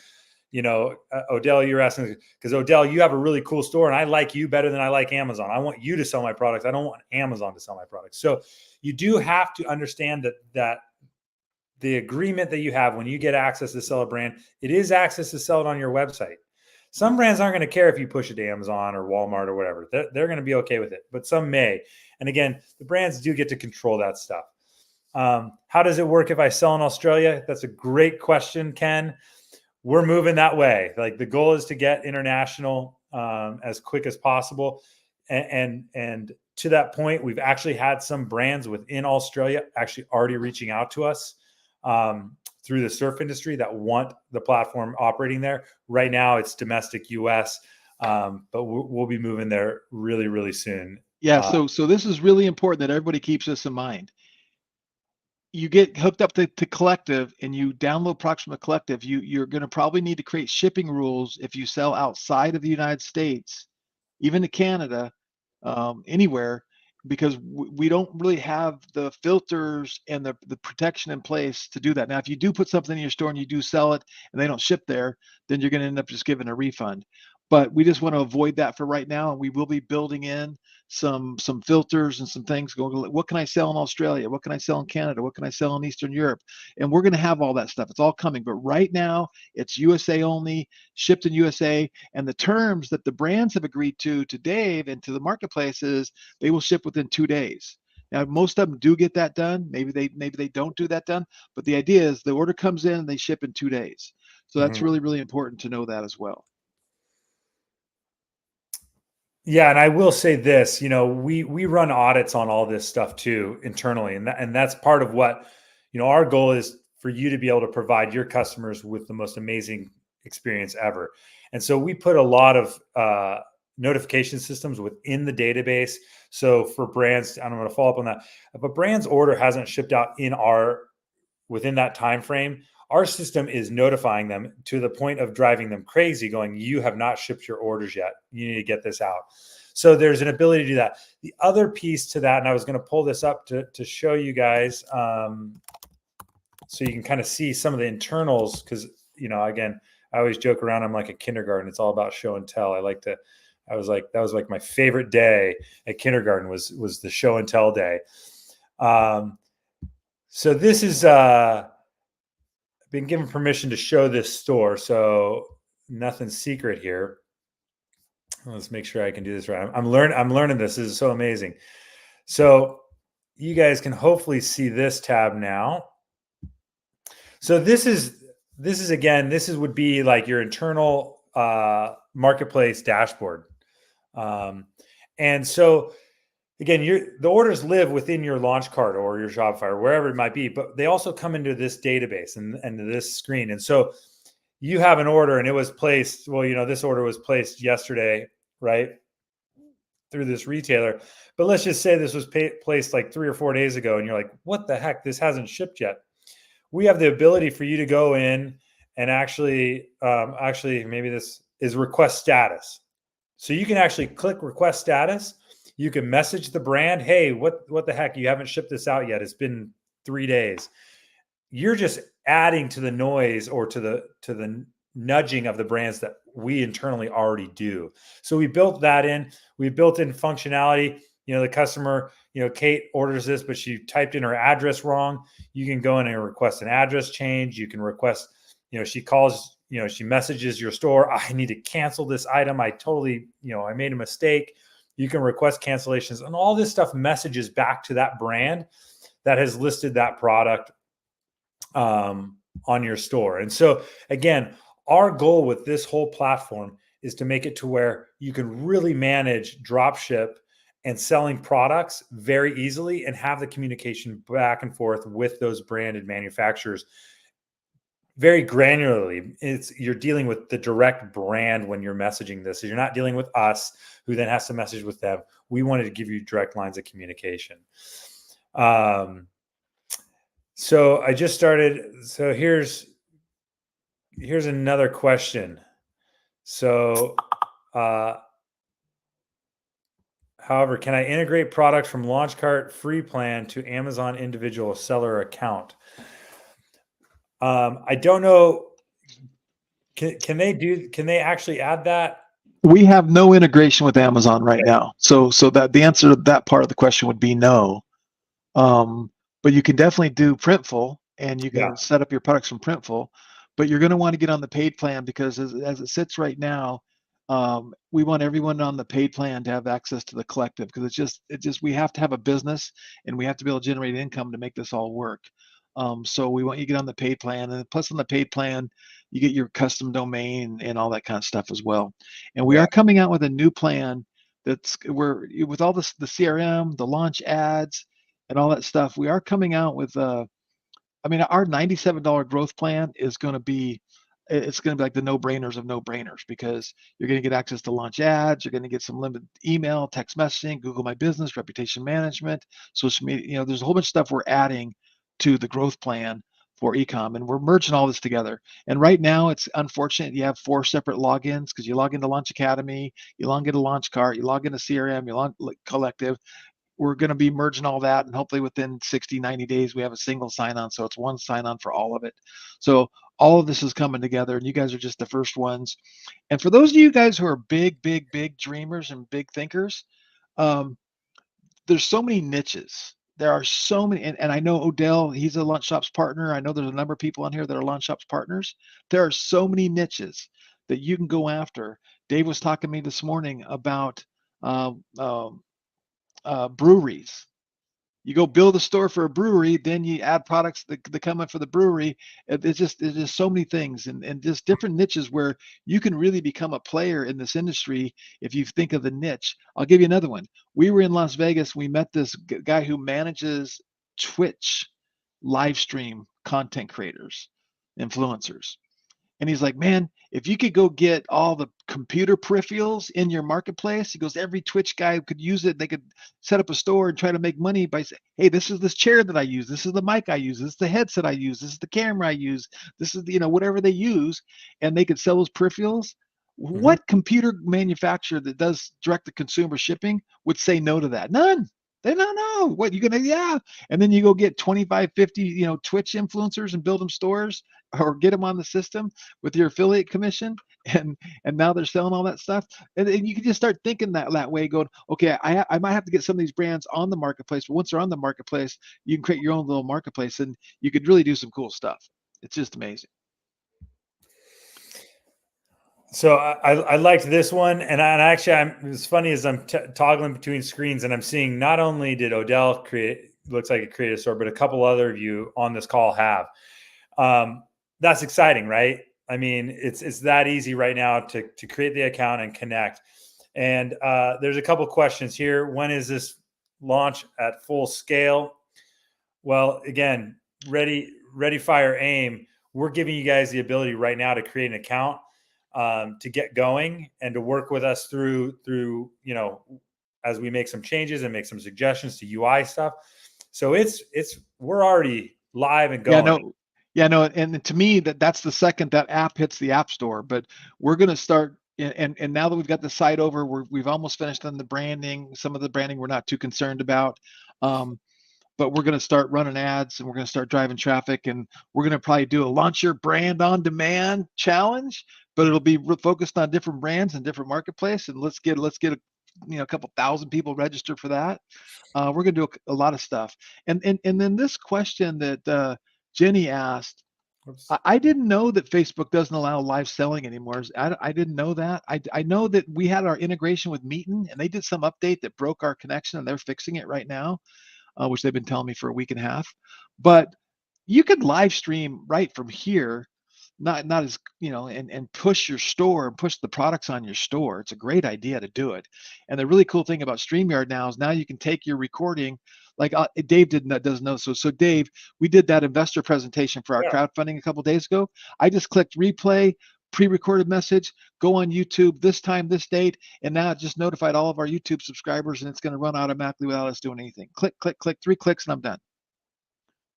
Odell, you're asking, because Odell, you have a really cool store and I like you better than I like Amazon. I want you to sell my products. I don't want Amazon to sell my products. So you do have to understand that the agreement that you have when you get access to sell a brand, it is access to sell it on your website. Some brands aren't going to care if you push it to Amazon or Walmart or whatever. They're going to be okay with it, but some may. And again, the brands do get to control that stuff. How does it work if I sell in Australia? That's a great question, Ken. We're moving that way. Like, the goal is to get international as quick as possible. And to that point, we've actually had some brands within Australia actually already reaching out to us through the surf industry that want the platform operating there. Right now it's domestic US, but we'll be moving there really, really soon. Yeah. So this is really important that everybody keeps this in mind. You get hooked up to Collective and you download Proxima Collective, you're going to probably need to create shipping rules if you sell outside of the United States, even to Canada, anywhere, because we don't really have the filters and the protection in place to do that. Now, if you do put something in your store and you do sell it and they don't ship there, then you're going to end up just giving a refund. But we just want to avoid that for right now, and we will be building in some filters and some things going. What can I sell in Australia? What can I sell in Canada? What can I sell in Eastern Europe? And we're going to have all that stuff. It's all coming. But right now, it's USA only, shipped in USA, and the terms that the brands have agreed to Dave and to the marketplaces, they will ship within 2 days. Now, most of them do get that done. Maybe they don't do that done. But the idea is the order comes in and they ship in 2 days. So that's really, really important to know that as well. Yeah, and I will say this, we run audits on all this stuff too internally, and that's part of what, our goal is for you to be able to provide your customers with the most amazing experience ever. And so we put a lot of notification systems within the database. So for brands, I'm going to follow up on that. If a brand's order hasn't shipped out within that time frame, our system is notifying them to the point of driving them crazy, going, you have not shipped your orders yet. You need to get this out. So there's an ability to do that. The other piece to that, and I was going to pull this up to show you guys, so you can kind of see some of the internals, because, again, I always joke around, I'm like a kindergarten. It's all about show and tell. that was like my favorite day at kindergarten was the show and tell day. So this is, been given permission to show this store, so nothing secret here. Let's make sure I can do this right. I'm learning this. This is so amazing. So you guys can hopefully see this tab now. So this would be like your internal marketplace dashboard. And so again, the orders live within your launch cart or your Shopify or wherever it might be, but they also come into this database and to this screen. And so you have an order and it was placed, this order was placed yesterday, right, through this retailer. But let's just say this was placed like 3 or 4 days ago and you're like, what the heck? This hasn't shipped yet. We have the ability for you to go in and actually maybe this is request status. So you can actually click request status. You can message the brand, hey, what the heck? You haven't shipped this out yet. It's been 3 days. You're just adding to the noise or to the nudging of the brands that we internally already do. So we built that in. We built in functionality. The customer, Kate orders this, but she typed in her address wrong. You can go in and request an address change. You can request, she calls, she messages your store. I need to cancel this item. I totally, I made a mistake. You can request cancellations, and all this stuff messages back to that brand that has listed that product on your store. And so again, our goal with this whole platform is to make it to where you can really manage dropship and selling products very easily and have the communication back and forth with those branded manufacturers very granularly. You're dealing with the direct brand when you're messaging this. So you're not dealing with us, who then has to message with them. We wanted to give you direct lines of communication. So I just started. So here's another question. So, however, can I integrate products from Launchcart free plan to Amazon individual seller account? I don't know. Can they actually add that? We have no integration with Amazon right now. So that the answer to that part of the question would be no. But you can definitely do Printful, and you can set up your products from Printful, but you're going to want to get on the paid plan, because as it sits right now, we want everyone on the paid plan to have access to the collective, because it just we have to have a business, and we have to be able to generate income to make this all work. So we want you to get on the paid plan, and plus on the paid plan, you get your custom domain and all that kind of stuff as well. And we are coming out with a new plan that's where, with all this, the CRM, the launch ads, and all that stuff, we are coming out with I mean, our $97 growth plan is going to be, it's going to be like the no-brainers of no-brainers, because you're going to get access to launch ads, you're going to get some limited email, text messaging, Google My Business, reputation management, social media. You know, there's a whole bunch of stuff we're adding to the growth plan for ecom, and we're merging all this together. And right now, it's unfortunate you have 4 separate logins, because you log into Launch Academy, you log into Launch Cart, you log into CRM, you log Collective. We're going to be merging all that, and hopefully within 60, 90 days, we have a single sign-on. So it's one sign-on for all of it. So all of this is coming together, and you guys are just the first ones. And for those of you guys who are big, big, big dreamers and big thinkers, there's so many niches. There are so many, and I know Odell, he's a Launch Shops partner. I know there's a number of people on here that are Launch Shops partners. There are so many niches that you can go after. Dave was talking to me this morning about breweries. You go build a store for a brewery, then you add products that come in for the brewery. There's just so many things, and just different niches where you can really become a player in this industry if you think of the niche. I'll give you another one. We were in Las Vegas. We met this guy who manages Twitch live stream content creators, influencers. And he's like, man, if you could go get all the computer peripherals in your marketplace, he goes, every Twitch guy could use it. They could set up a store and try to make money by saying, hey, this is this chair that I use. This is the mic I use. This is the headset I use. This is the camera I use. This is, whatever they use. And they could sell those peripherals. Mm-hmm. What computer manufacturer that does direct to consumer shipping would say no to that? None. They don't know what you're going to, yeah. And then you go get 25, 50, Twitch influencers and build them stores, or get them on the system with your affiliate commission. And now they're selling all that stuff. And you can just start thinking that way, going, okay, I might have to get some of these brands on the marketplace, but once they're on the marketplace, you can create your own little marketplace, and you could really do some cool stuff. It's just amazing. So I liked this one, and actually, it's funny as I'm toggling between screens, and I'm seeing not only did Odell looks like a creative store, but a couple other of you on this call have. That's exciting, right? I mean, it's that easy right now to create the account and connect. And there's a couple questions here. When is this launch at full scale? Well, again, ready, fire, aim. We're giving you guys the ability right now to create an account, to get going, and to work with us through as we make some changes and make some suggestions to UI stuff. So we're already live and going. Yeah, no, and to me, that's the second that app hits the App Store. But we're going to start, and now that we've got the site over, we've almost finished on the branding. Some of the branding we're not too concerned about, but we're going to start running ads, and we're going to start driving traffic, and we're going to probably do a Launch Your Brand on Demand challenge, but it'll be focused on different brands and different marketplace. And let's get a couple thousand people registered for that. We're going to do a lot of stuff. And then this question that Jenny asked, I didn't know that Facebook doesn't allow live selling anymore. I didn't know that. I know that we had our integration with Meetin, and they did some update that broke our connection, and they're fixing it right now, which they've been telling me for a week and a half. But you could live stream right from here, not as, and push your store and push the products on your store. It's a great idea to do it. And the really cool thing about StreamYard now is now you can take your recording, like Dave doesn't know. So Dave, we did that investor presentation for our Yeah. crowdfunding a couple days ago. I just clicked replay, pre-recorded message, go on YouTube this time, this date, and now it just notified all of our YouTube subscribers, and it's going to run automatically without us doing anything. Click, click, click, 3 clicks, and I'm done.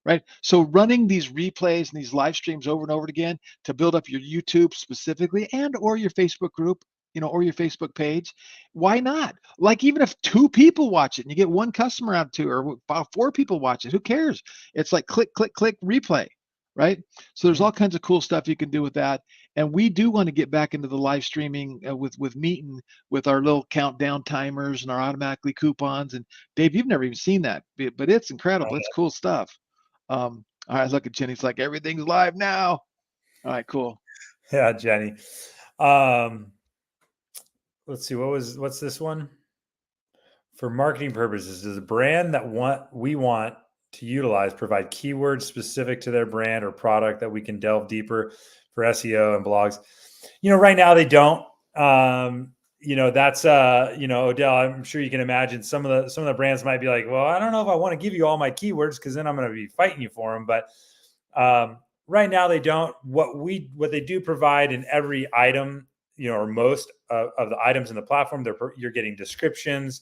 Right? So running these replays and these live streams over and over again to build up your YouTube specifically, and or your Facebook group, or your Facebook page, why not? Like, even if 2 people watch it and you get 1 customer out of 2, or about 4 people watch it, who cares? It's like click, click, click, replay, right? So there's all kinds of cool stuff you can do with that. And we do want to get back into the live streaming with Meeting, with our little countdown timers and our automatically coupons. And Dave, you've never even seen that, but it's incredible. It's cool stuff. All right, look at Jenny's like, everything's live now. All right, cool. Yeah, Jenny. Let's see, what's this one? For marketing purposes, does a brand that we want to utilize provide keywords specific to their brand or product that we can delve deeper for SEO and blogs? Right now they don't. That's Odell, I'm sure you can imagine some of the brands might be like, well, I don't know if I want to give you all my keywords, because then I'm going to be fighting you for them. But right now they don't. What they do provide in every item, or most of the items in the platform, you're getting descriptions,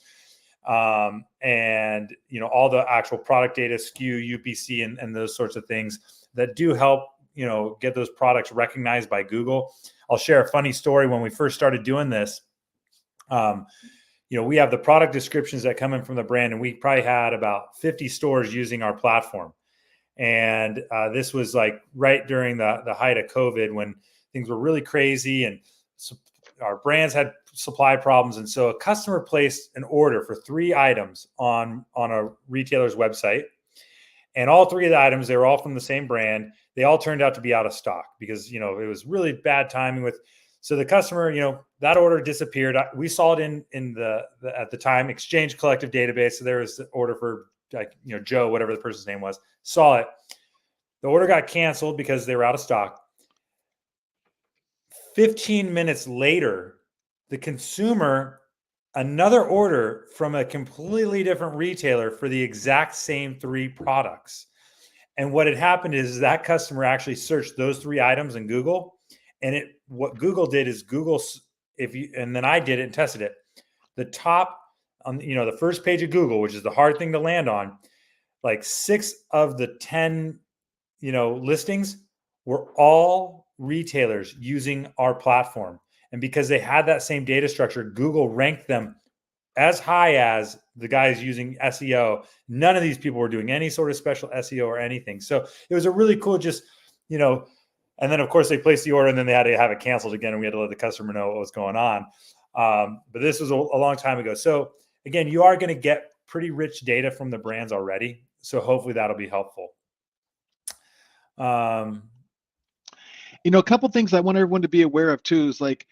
and all the actual product data, SKU, UPC, and those sorts of things that do help get those products recognized by Google. I'll share a funny story. When we first started doing this, we have the product descriptions that come in from the brand, and we probably had about 50 stores using our platform. And this was like right during the height of COVID, when things were really crazy and our brands had supply problems. And so a customer placed an order for 3 items on a retailer's website. And all 3 of the items, they were all from the same brand. They all turned out to be out of stock because, it was really bad timing so the customer, that order disappeared. We saw it in the at the time, Exchange Collective database. So there was the order for Joe, whatever the person's name was, saw it. The order got canceled because they were out of stock. 15 minutes later, the consumer, another order from a completely different retailer for the exact same 3 products. And what had happened is that customer actually searched those 3 items in Google. And what Google did is and then I did it and tested it. The top on, the first page of Google, which is the hard thing to land on, like 6 of the 10, listings were all retailers using our platform. And because they had that same data structure, Google ranked them as high as the guys using SEO. None of these people were doing any sort of special SEO or anything. So it was a really cool, and then of course they placed the order, and then they had to have it canceled again, and we had to let the customer know what was going on. But this was a long time ago. So again, you are going to get pretty rich data from the brands already. So hopefully that'll be helpful. A couple things I want everyone to be aware of too is like,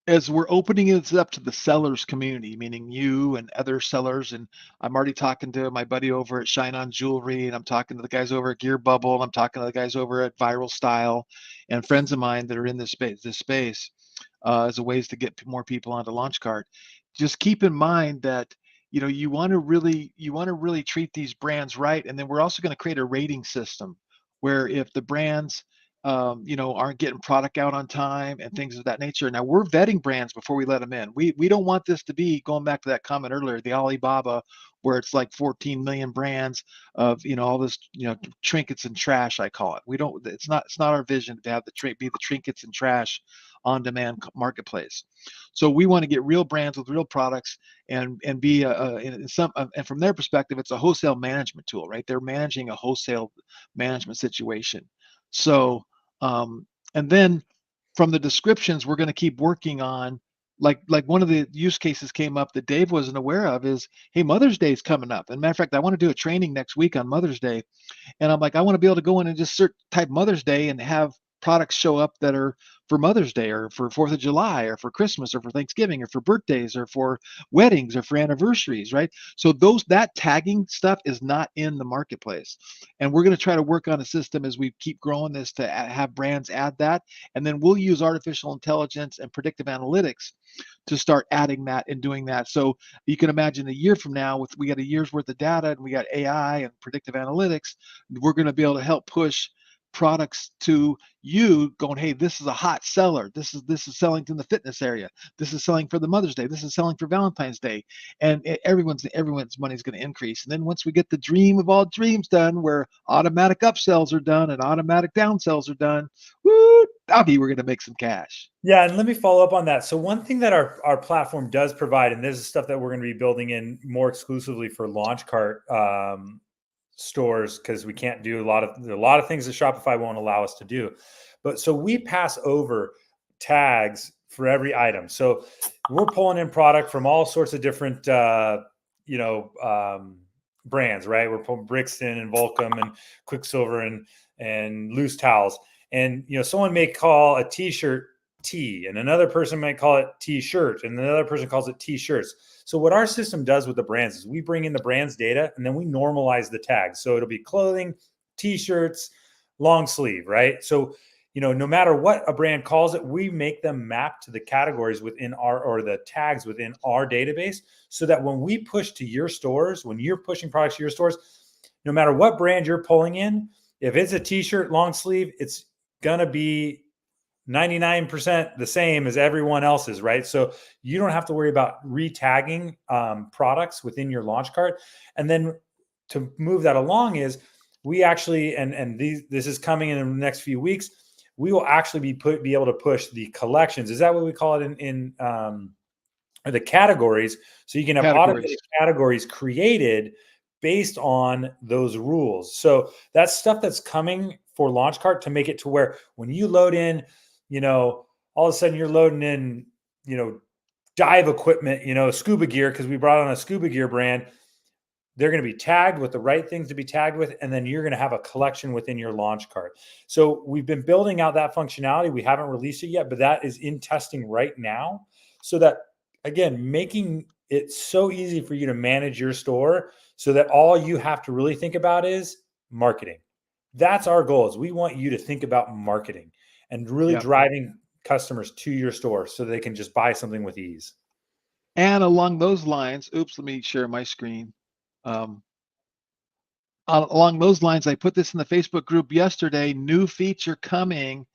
as we're opening this up to the sellers community, meaning you and other sellers, and I'm already talking to my buddy over at Shine On Jewelry, and I'm talking to the guys over at Gear Bubble, and I'm talking to the guys over at Viral Style, and friends of mine that are in this space as a ways to get more people onto LaunchCart. Just keep in mind that you want to really treat these brands right, and then we're also going to create a rating system where if the brands aren't getting product out on time and things of that nature. Now we're vetting brands before we let them in. We don't want this to be, going back to that comment earlier, the Alibaba, where it's like 14 million brands of, all this, trinkets and trash, I call it. It's not our vision to have be the trinkets and trash on-demand marketplace. So we want to get real brands with real products and be and from their perspective, it's a wholesale management tool, right? They're managing a wholesale management situation. So, and then from the descriptions, we're going to keep working on, like one of the use cases came up that Dave wasn't aware of is, hey, Mother's Day is coming up. And matter of fact, I want to do a training next week on Mother's Day. And I'm like, I want to be able to go in and just type Mother's Day and have products show up that are for Mother's Day or for 4th of July or for Christmas or for Thanksgiving or for birthdays or for weddings or for anniversaries, right? So that tagging stuff is not in the marketplace. And we're going to try to work on a system as we keep growing this to have brands add that. And then we'll use artificial intelligence and predictive analytics to start adding that and doing that. So you can imagine a year from now, we got a year's worth of data and we got AI and predictive analytics, we're going to be able to help push products to you going, hey, this is a hot seller. This is selling in the fitness area. This is selling for the Mother's Day. This is selling for Valentine's Day. And everyone's money is going to increase. And then once we get the dream of all dreams done, where automatic upsells are done and automatic downsells are done, woo, doggy, we're going to make some cash. Yeah, and let me follow up on that. So one thing that our platform does provide, and this is stuff that we're going to be building in more exclusively for Launchcart stores, because we can't do a lot of things that Shopify won't allow us to do. But so we pass over tags for every item. So we're pulling in product from all sorts of different brands, right? We're pulling Brixton and Volcom and Quiksilver and loose towels. And someone may call a t-shirt T, and another person might call it t-shirt, and another person calls it t-shirts. So what our system does with the brands is we bring in the brand's data and then we normalize the tags. So it'll be clothing, t-shirts, long sleeve, right? So, no matter what a brand calls it, we make them map to the categories within or the tags within our database, so that when we push to your stores, when you're pushing products to your stores, no matter what brand you're pulling in, if it's a t-shirt, long sleeve, it's going to be 99% the same as everyone else's, right? So you don't have to worry about retagging products within your launch cart. And then to move that along is we actually, this is coming in the next few weeks, we will actually be able to push the collections. Is that what we call it in or the categories? So you can have automated categories created based on those rules. So that's stuff that's coming for Launchcart to make it to where when you load in, all of a sudden you're loading in, dive equipment, scuba gear, because we brought on a scuba gear brand. They're going to be tagged with the right things to be tagged with, and then you're going to have a collection within your launch cart. So we've been building out that functionality. We haven't released it yet, but that is in testing right now, so that, again, making it so easy for you to manage your store, so that all you have to really think about is marketing. That's our goal. Is we want you to think about marketing and really driving customers to your store so they can just buy something with ease. And along those lines, let me share my screen. Along those lines, I put this in the Facebook group yesterday. New feature coming.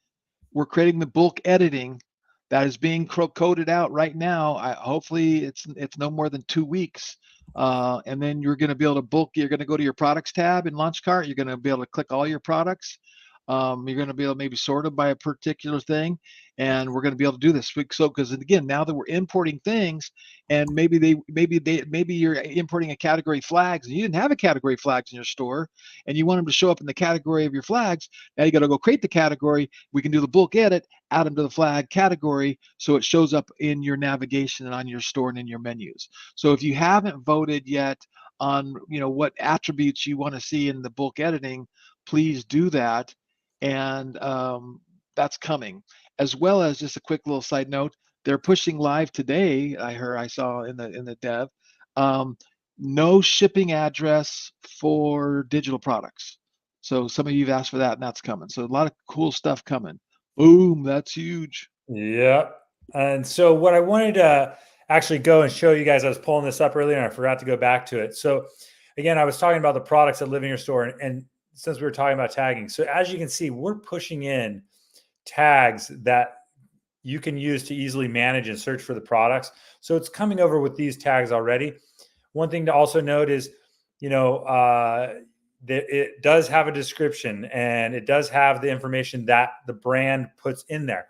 We're creating the bulk editing that is being coded out right now. Hopefully it's no more than 2 weeks. And then you're going to be able to you're going to go to your products tab in Launchcart. You're going to be able to click all your products. You're going to be able to maybe sort them by a particular thing, and we're going to be able to do this. So, because again, now that we're importing things, and maybe you're importing a category flags, and you didn't have a category flags in your store, and you want them to show up in the category of your flags. Now you got to go create the category. We can do the bulk edit, add them to the flag category, so it shows up in your navigation and on your store and in your menus. So if you haven't voted yet on what attributes you want to see in the bulk editing, please do that. And that's coming, as well as just a quick little side note. They're pushing live today. I saw in the dev, no shipping address for digital products. So some of you've asked for that, and that's coming. So a lot of cool stuff coming. Boom, that's huge. Yeah. And so what I wanted to actually go and show you guys, I was pulling this up earlier and I forgot to go back to it. So again, I was talking about the products that live in your store, and since we were talking about tagging. So as you can see, we're pushing in tags that you can use to easily manage and search for the products. So it's coming over with these tags already. One thing to also note is, that it does have a description, and it does have the information that the brand puts in there.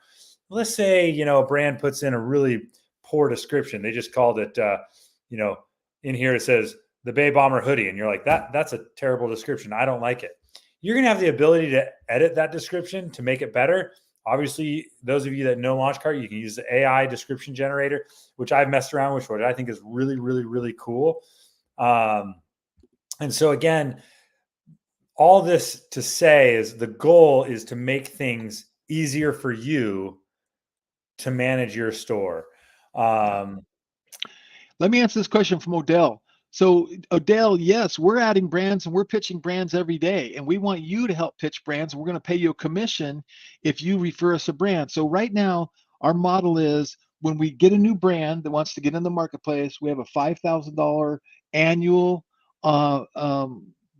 Let's say, a brand puts in a really poor description. They just called it, in here it says, the Bay Bomber hoodie. And you're like, that's a terrible description. I don't like it. You're going to have the ability to edit that description to make it better. Obviously, those of you that know Launchcart, you can use the AI description generator, which I've messed around with, which I think is really, really, really cool. And so again, all this to say is the goal is to make things easier for you to manage your store. Let me answer this question from Odell. So Odell, yes, we're adding brands and we're pitching brands every day, and we want you to help pitch brands. And we're going to pay you a commission if you refer us a brand. So right now, our model is when we get a new brand that wants to get in the marketplace, we have a $5,000 annual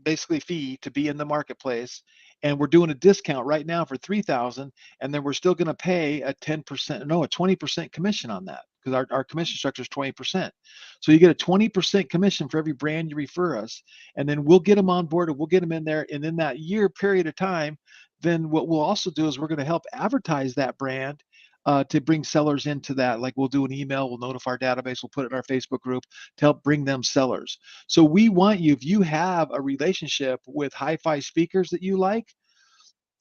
basically fee to be in the marketplace, and we're doing a discount right now for $3,000, and then we're still going to pay a 20% commission on that, because our commission structure is 20%. So you get a 20% commission for every brand you refer us, and then we'll get them on board and we'll get them in there. And in that year period of time, then what we'll also do is we're going to help advertise that brand to bring sellers into that. Like we'll do an email, we'll notify our database, we'll put it in our Facebook group to help bring them sellers. So we want you, if you have a relationship with hi-fi speakers that you like,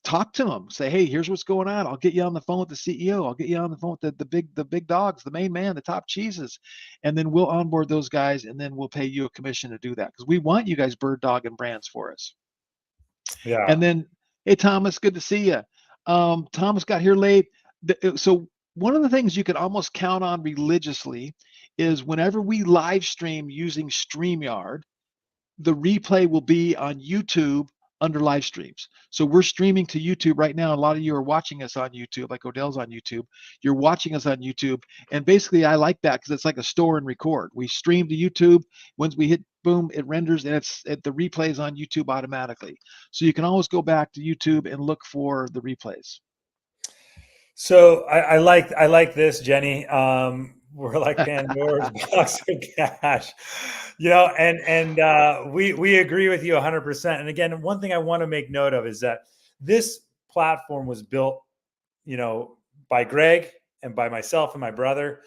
talk to them. Say, hey, here's what's going on. I'll get you on the phone with the CEO. I'll get you on the phone with the big dogs, the main man, the top cheeses, and then we'll onboard those guys, and then we'll pay you a commission to do that, because we want you guys bird dogging brands for us. Yeah. And then, hey, Thomas, good to see you. Thomas got here late. So one of the things you can almost count on religiously is whenever we live stream using StreamYard, the replay will be on YouTube under live streams. So we're streaming to YouTube right now. A lot of you are watching us on YouTube, like Odell's on YouTube. You're watching us on YouTube. And basically I like that because it's like a store and record. We stream to YouTube. Once we hit boom, it renders, and the replays on YouTube automatically. So you can always go back to YouTube and look for the replays. So I like this, Jenny. We're like Pandora's box of cash, and we agree with you 100%. And again, one thing I want to make note of is that this platform was built, by Greg and by myself and my brother,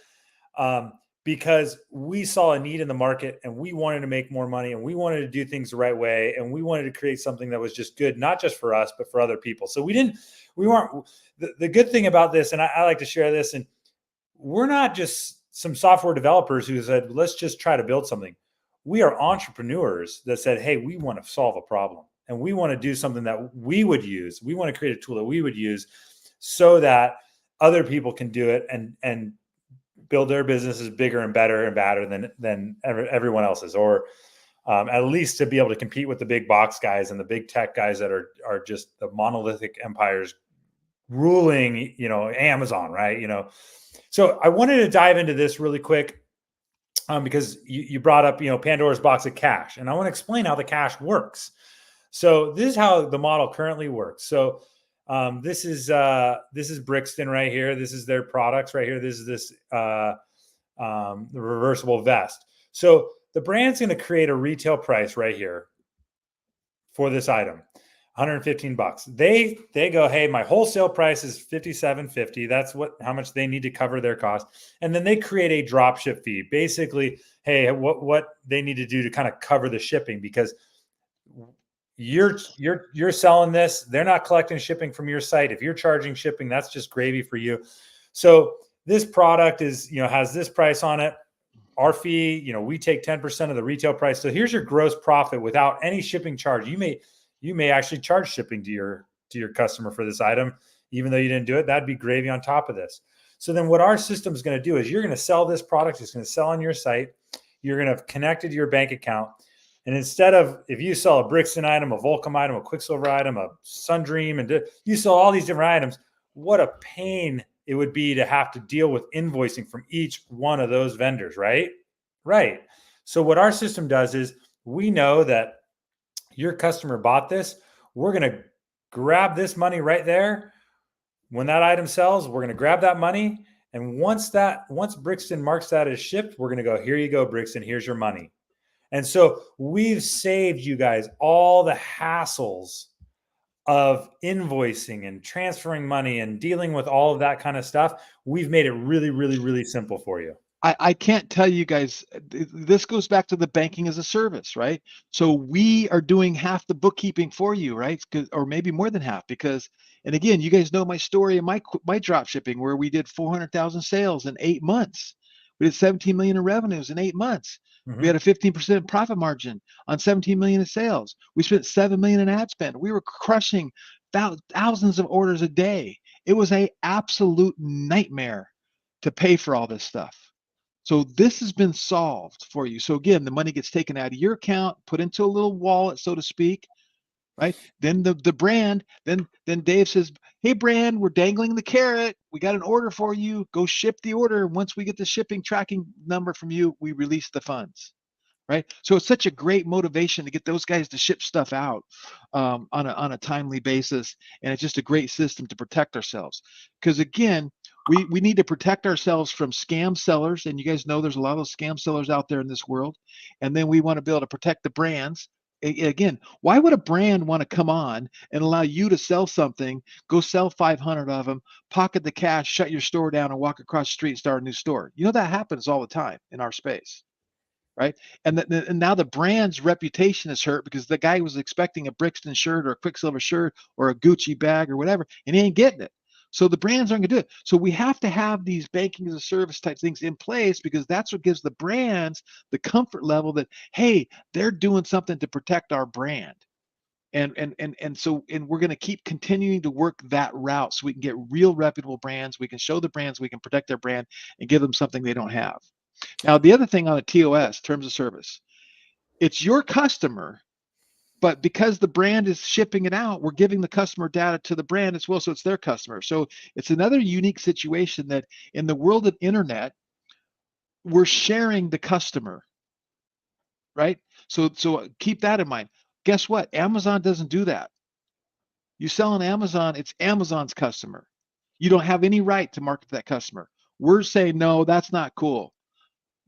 because we saw a need in the market and we wanted to make more money and we wanted to do things the right way. And we wanted to create something that was just good, not just for us, but for other people. So the good thing about this, and I like to share this, and we're not just some software developers who said, let's just try to build something. We are entrepreneurs that said, hey, we want to solve a problem and we want to do something that we would use. We want to create a tool that we would use so that other people can do it and build their businesses bigger and better than everyone else's, or at least to be able to compete with the big box guys and the big tech guys that are just the monolithic empires ruling, Amazon, right? So I wanted to dive into this really quick because you brought up, Pandora's box of cash, and I want to explain how the cash works. So this is how the model currently works. So this is Brixton right here. This is their products right here. This is the reversible vest. So the brand's going to create a retail price right here for this item. $115. They go, hey, my wholesale price is $57.50. That's how much they need to cover their cost. And then they create a drop ship fee. Basically, hey, what they need to do to kind of cover the shipping, because you're selling this, they're not collecting shipping from your site. If you're charging shipping, that's just gravy for you. So this product is, has this price on it. Our fee, we take 10% of the retail price. So here's your gross profit without any shipping charge. You may actually charge shipping to your customer for this item, even though you didn't do it. That'd be gravy on top of this. So then what our system is going to do is you're going to sell this product. It's going to sell on your site. You're going to connect it to your bank account. And instead of, if you sell a Brixton item, a Volcom item, a Quiksilver item, a Sundream, and you sell all these different items, what a pain it would be to have to deal with invoicing from each one of those vendors, right? Right. So what our system does is we know that your customer bought this. We're going to grab this money right there. When that item sells, we're going to grab that money. And once Brixton marks that as shipped, we're going to go, here you go, Brixton, here's your money. And so we've saved you guys all the hassles of invoicing and transferring money and dealing with all of that kind of stuff. We've made it really, really, really simple for you. I can't tell you guys, this goes back to the banking as a service, right? So we are doing half the bookkeeping for you, right? Or maybe more than half, because, and again, you guys know my story and my drop shipping, where we did 400,000 sales in 8 months. We did 17 million in revenues in 8 months. Mm-hmm. We had a 15% profit margin on 17 million in sales. We spent 7 million in ad spend. We were crushing thousands of orders a day. It was a absolute nightmare to pay for all this stuff. So this has been solved for you. So again, the money gets taken out of your account, put into a little wallet, so to speak, right? Then the brand, then Dave says, "Hey brand, we're dangling the carrot. We got an order for you. Go ship the order. Once we get the shipping tracking number from you, we release the funds." Right? So it's such a great motivation to get those guys to ship stuff out on a timely basis, and it's just a great system to protect ourselves. Because again, we need to protect ourselves from scam sellers, and you guys know there's a lot of scam sellers out there in this world. And then we want to be able to protect the brands. Again, why would a brand want to come on and allow you to sell something, go sell 500 of them, pocket the cash, shut your store down, and walk across the street and start a new store? You know that happens all the time in our space. Right. And now the brand's reputation is hurt because the guy was expecting a Brixton shirt or a Quiksilver shirt or a Gucci bag or whatever, and he ain't getting it. So the brands aren't gonna do it. So we have to have these banking as a service type things in place, because that's what gives the brands the comfort level that, hey, they're doing something to protect our brand. And we're going to keep continuing to work that route so we can get real reputable brands. We can show the brands we can protect their brand and give them something they don't have. Now, the other thing on a TOS, terms of service, it's your customer, but because the brand is shipping it out, we're giving the customer data to the brand as well, so it's their customer. So it's another unique situation that in the world of internet, we're sharing the customer, right? So keep that in mind. Guess what? Amazon doesn't do that. You sell on Amazon, it's Amazon's customer. You don't have any right to market to that customer. We're saying, no, that's not cool.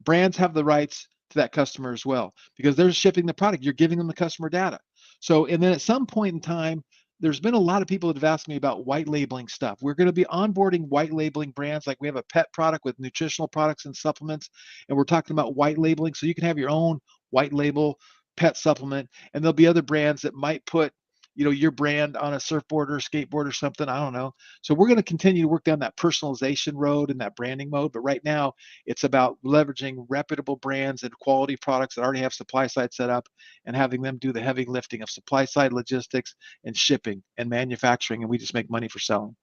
Brands have the rights to that customer as well, because they're shipping the product. You're giving them the customer data. So, and then at some point in time, there's been a lot of people that have asked me about white labeling stuff. We're going to be onboarding white labeling brands. Like we have a pet product with nutritional products and supplements, and we're talking about white labeling. So you can have your own white label pet supplement, and there'll be other brands that might put, your brand on a surfboard or a skateboard or something. I don't know. So we're going to continue to work down that personalization road and that branding mode. But right now, it's about leveraging reputable brands and quality products that already have supply side set up, and having them do the heavy lifting of supply side logistics and shipping and manufacturing. And we just make money for selling.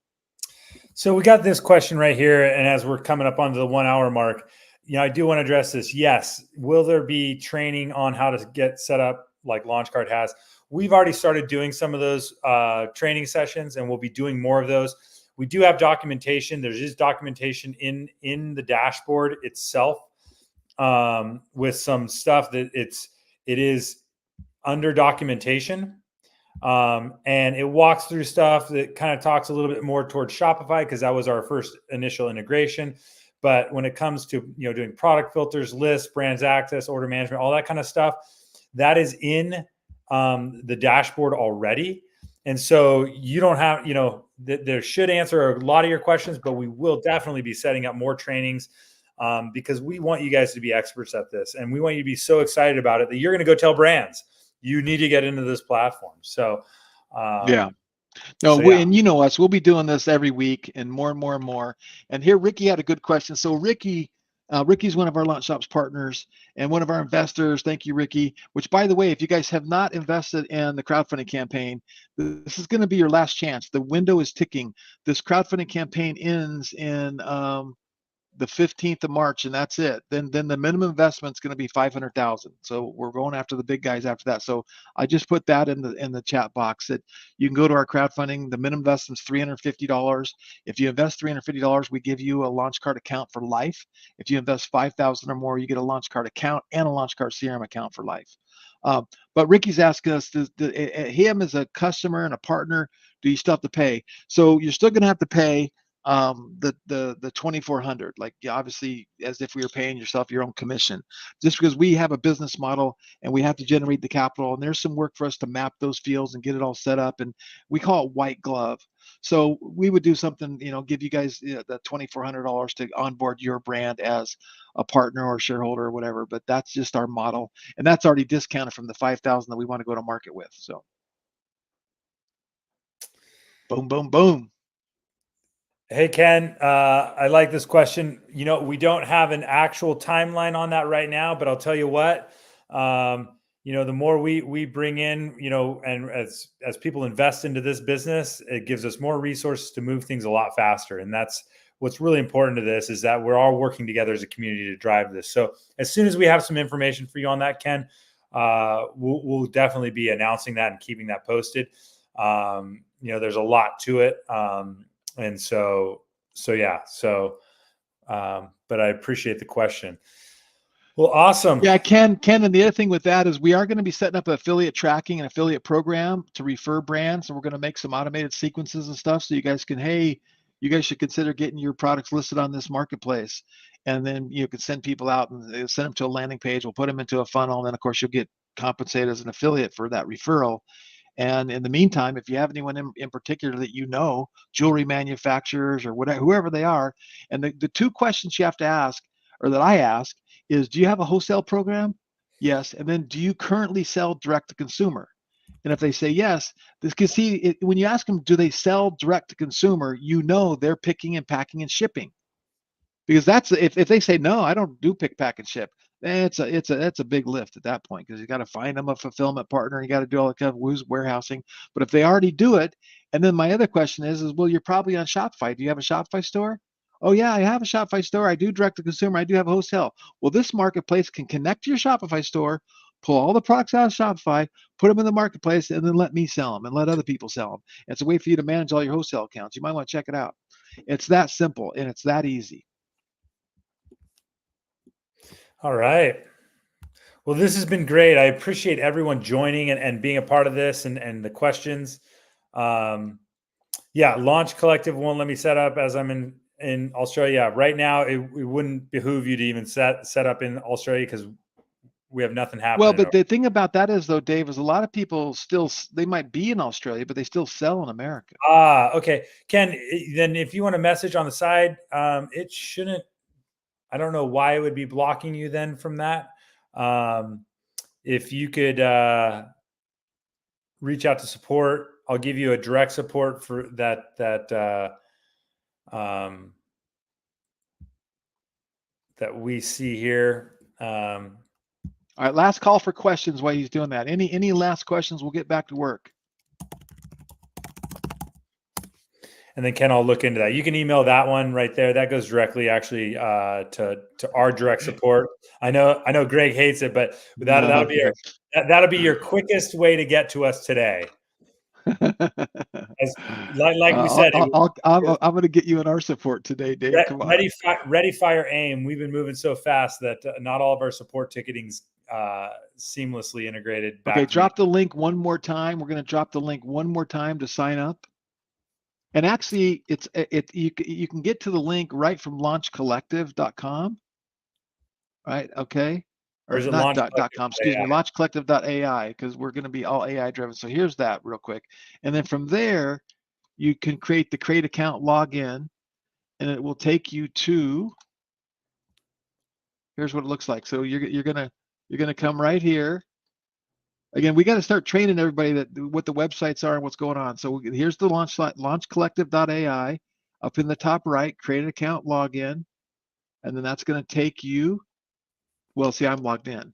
So we got this question right here. And as we're coming up onto the 1 hour mark, I do want to address this. Yes. Will there be training on how to get set up like Launchcard has? We've already started doing some of those training sessions, and we'll be doing more of those. We do have documentation. There is documentation in the dashboard itself with some stuff that it is under documentation. And it walks through stuff that kind of talks a little bit more towards Shopify, because that was our first initial integration. But when it comes to doing product filters, lists, brands access, order management, all that kind of stuff, that is in the dashboard already. And so you don't have, there should answer a lot of your questions, but we will definitely be setting up more trainings because we want you guys to be experts at this. And we want you to be so excited about it that you're going to go tell brands, you need to get into this platform. So, yeah. No, and you know us, we'll be doing this every week and more and more and more. And here, Ricky had a good question. So Ricky's one of our Launch Shops partners and one of our investors. Thank you, Ricky. Which, by the way, if you guys have not invested in the crowdfunding campaign, this is going to be your last chance. The window is ticking. This crowdfunding campaign ends in the 15th of March, and that's it. Then the minimum investment is going to be 500,000. So we're going after the big guys after that. So I just put that in the chat box that you can go to our crowdfunding. The minimum investment is $350. If you invest $350, we give you a Launchcard account for life. If you invest 5,000 or more, you get a Launchcard account and a Launchcard CRM account for life. But Ricky's asking us, him as a customer and a partner, do you still have to pay? So you're still going to have to pay the 2,400, like obviously as if we were paying yourself your own commission, just because we have a business model and we have to generate the capital, and there's some work for us to map those fields and get it all set up, and we call it white glove. So we would do something, give you guys the $2,400 to onboard your brand as a partner or shareholder or whatever, but that's just our model, and that's already discounted from the 5,000 that we want to go to market with. So boom, boom, boom. Hey, Ken, I like this question. We don't have an actual timeline on that right now, but I'll tell you what, the more we bring in, and as people invest into this business, it gives us more resources to move things a lot faster. And that's what's really important to this, is that we're all working together as a community to drive this. So as soon as we have some information for you on that, Ken, we'll definitely be announcing that and keeping that posted. There's a lot to it. And so yeah. But I appreciate the question. Well, awesome. Yeah, Ken, and the other thing with that is we are going to be setting up an affiliate tracking and affiliate program to refer brands. And we're going to make some automated sequences and stuff so you guys can, hey, you guys should consider getting your products listed on this marketplace. And then you can send people out and send them to a landing page. We'll put them into a funnel. And then, of course, you'll get compensated as an affiliate for that referral. And in the meantime, if you have anyone in particular that jewelry manufacturers or whatever, whoever they are, and the two questions you have to ask, or that I ask, is, do you have a wholesale program? Yes. And then, do you currently sell direct to consumer? And if they say yes, when you ask them, do they sell direct to consumer, they're picking and packing and shipping. Because that's, if they say no, I don't do pick, pack, and ship, that's a big lift at that point, because you got to find them a fulfillment partner. You got to do all the kind of warehousing. But if they already do it, and then my other question is, well, you're probably on Shopify. Do you have a Shopify store? Oh yeah, I have a Shopify store. I do direct to consumer. I do have a wholesale. Well, this marketplace can connect to your Shopify store, pull all the products out of Shopify, put them in the marketplace, and then let me sell them and let other people sell them. It's a way for you to manage all your wholesale accounts. You might want to check it out. It's that simple and it's that easy. All right. Well, this has been great. I appreciate everyone joining and being a part of this and the questions. Launch Collective won't let me set up as I'm in Australia right now. It wouldn't behoove you to even set up in Australia because we have nothing happening. Well, but the thing about that is, though, Dave, is a lot of people they might be in Australia, but they still sell in America. Okay. Ken, then if you want a message on the side, it shouldn't. I don't know why it would be blocking you then from that. If you could reach out to support, I'll give you a direct support for that we see here. All right, last call for questions while he's doing that. Any last questions? We'll get back to work. And then Ken, I'll look into that. You can email that one right there. That goes directly actually to our direct support. I know Greg hates it, but that'll be your quickest way to get to us today. Like we said, I'm going to get you in our support today, Dave. Come on. Ready, fire, aim. We've been moving so fast that not all of our support ticketing's seamlessly integrated. Okay, drop the link one more time. We're going to drop the link one more time to sign up. And actually, you can get to the link right from launchcollective.com. Right? Okay. Or is it not .com? Excuse me, launchcollective.ai, because we're going to be all AI driven. So here's that real quick, and then from there, you can create the create account login, and it will take you to. Here's what it looks like. So you're gonna come right here. Again, we got to start training everybody what the websites are and what's going on. So here's the launchcollective.ai. Up in the top right, create an account login, and then that's going to take you. Well, see, I'm logged in,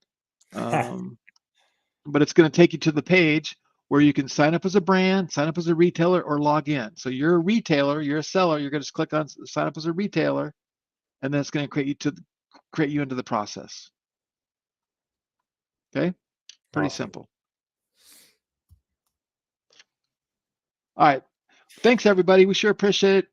but it's going to take you to the page where you can sign up as a brand, sign up as a retailer, or log in. So you're a retailer, you're a seller. You're going to just click on sign up as a retailer, and then it's going to create you into the process. Okay, pretty simple. All right, thanks everybody. We sure appreciate it.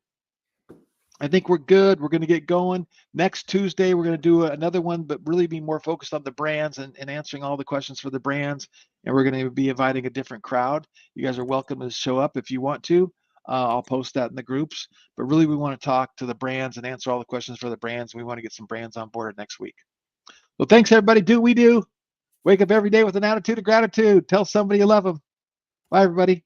I think we're good. We're going to get going. Next Tuesday, we're going to do another one, but really be more focused on the brands and answering all the questions for the brands. And we're going to be inviting a different crowd. You guys are welcome to show up if you want to. I'll post that in the groups. But really, we want to talk to the brands and answer all the questions for the brands. We want to get some brands on board next week. Well, thanks, everybody. Do what we do. Wake up every day with an attitude of gratitude. Tell somebody you love them. Bye, everybody.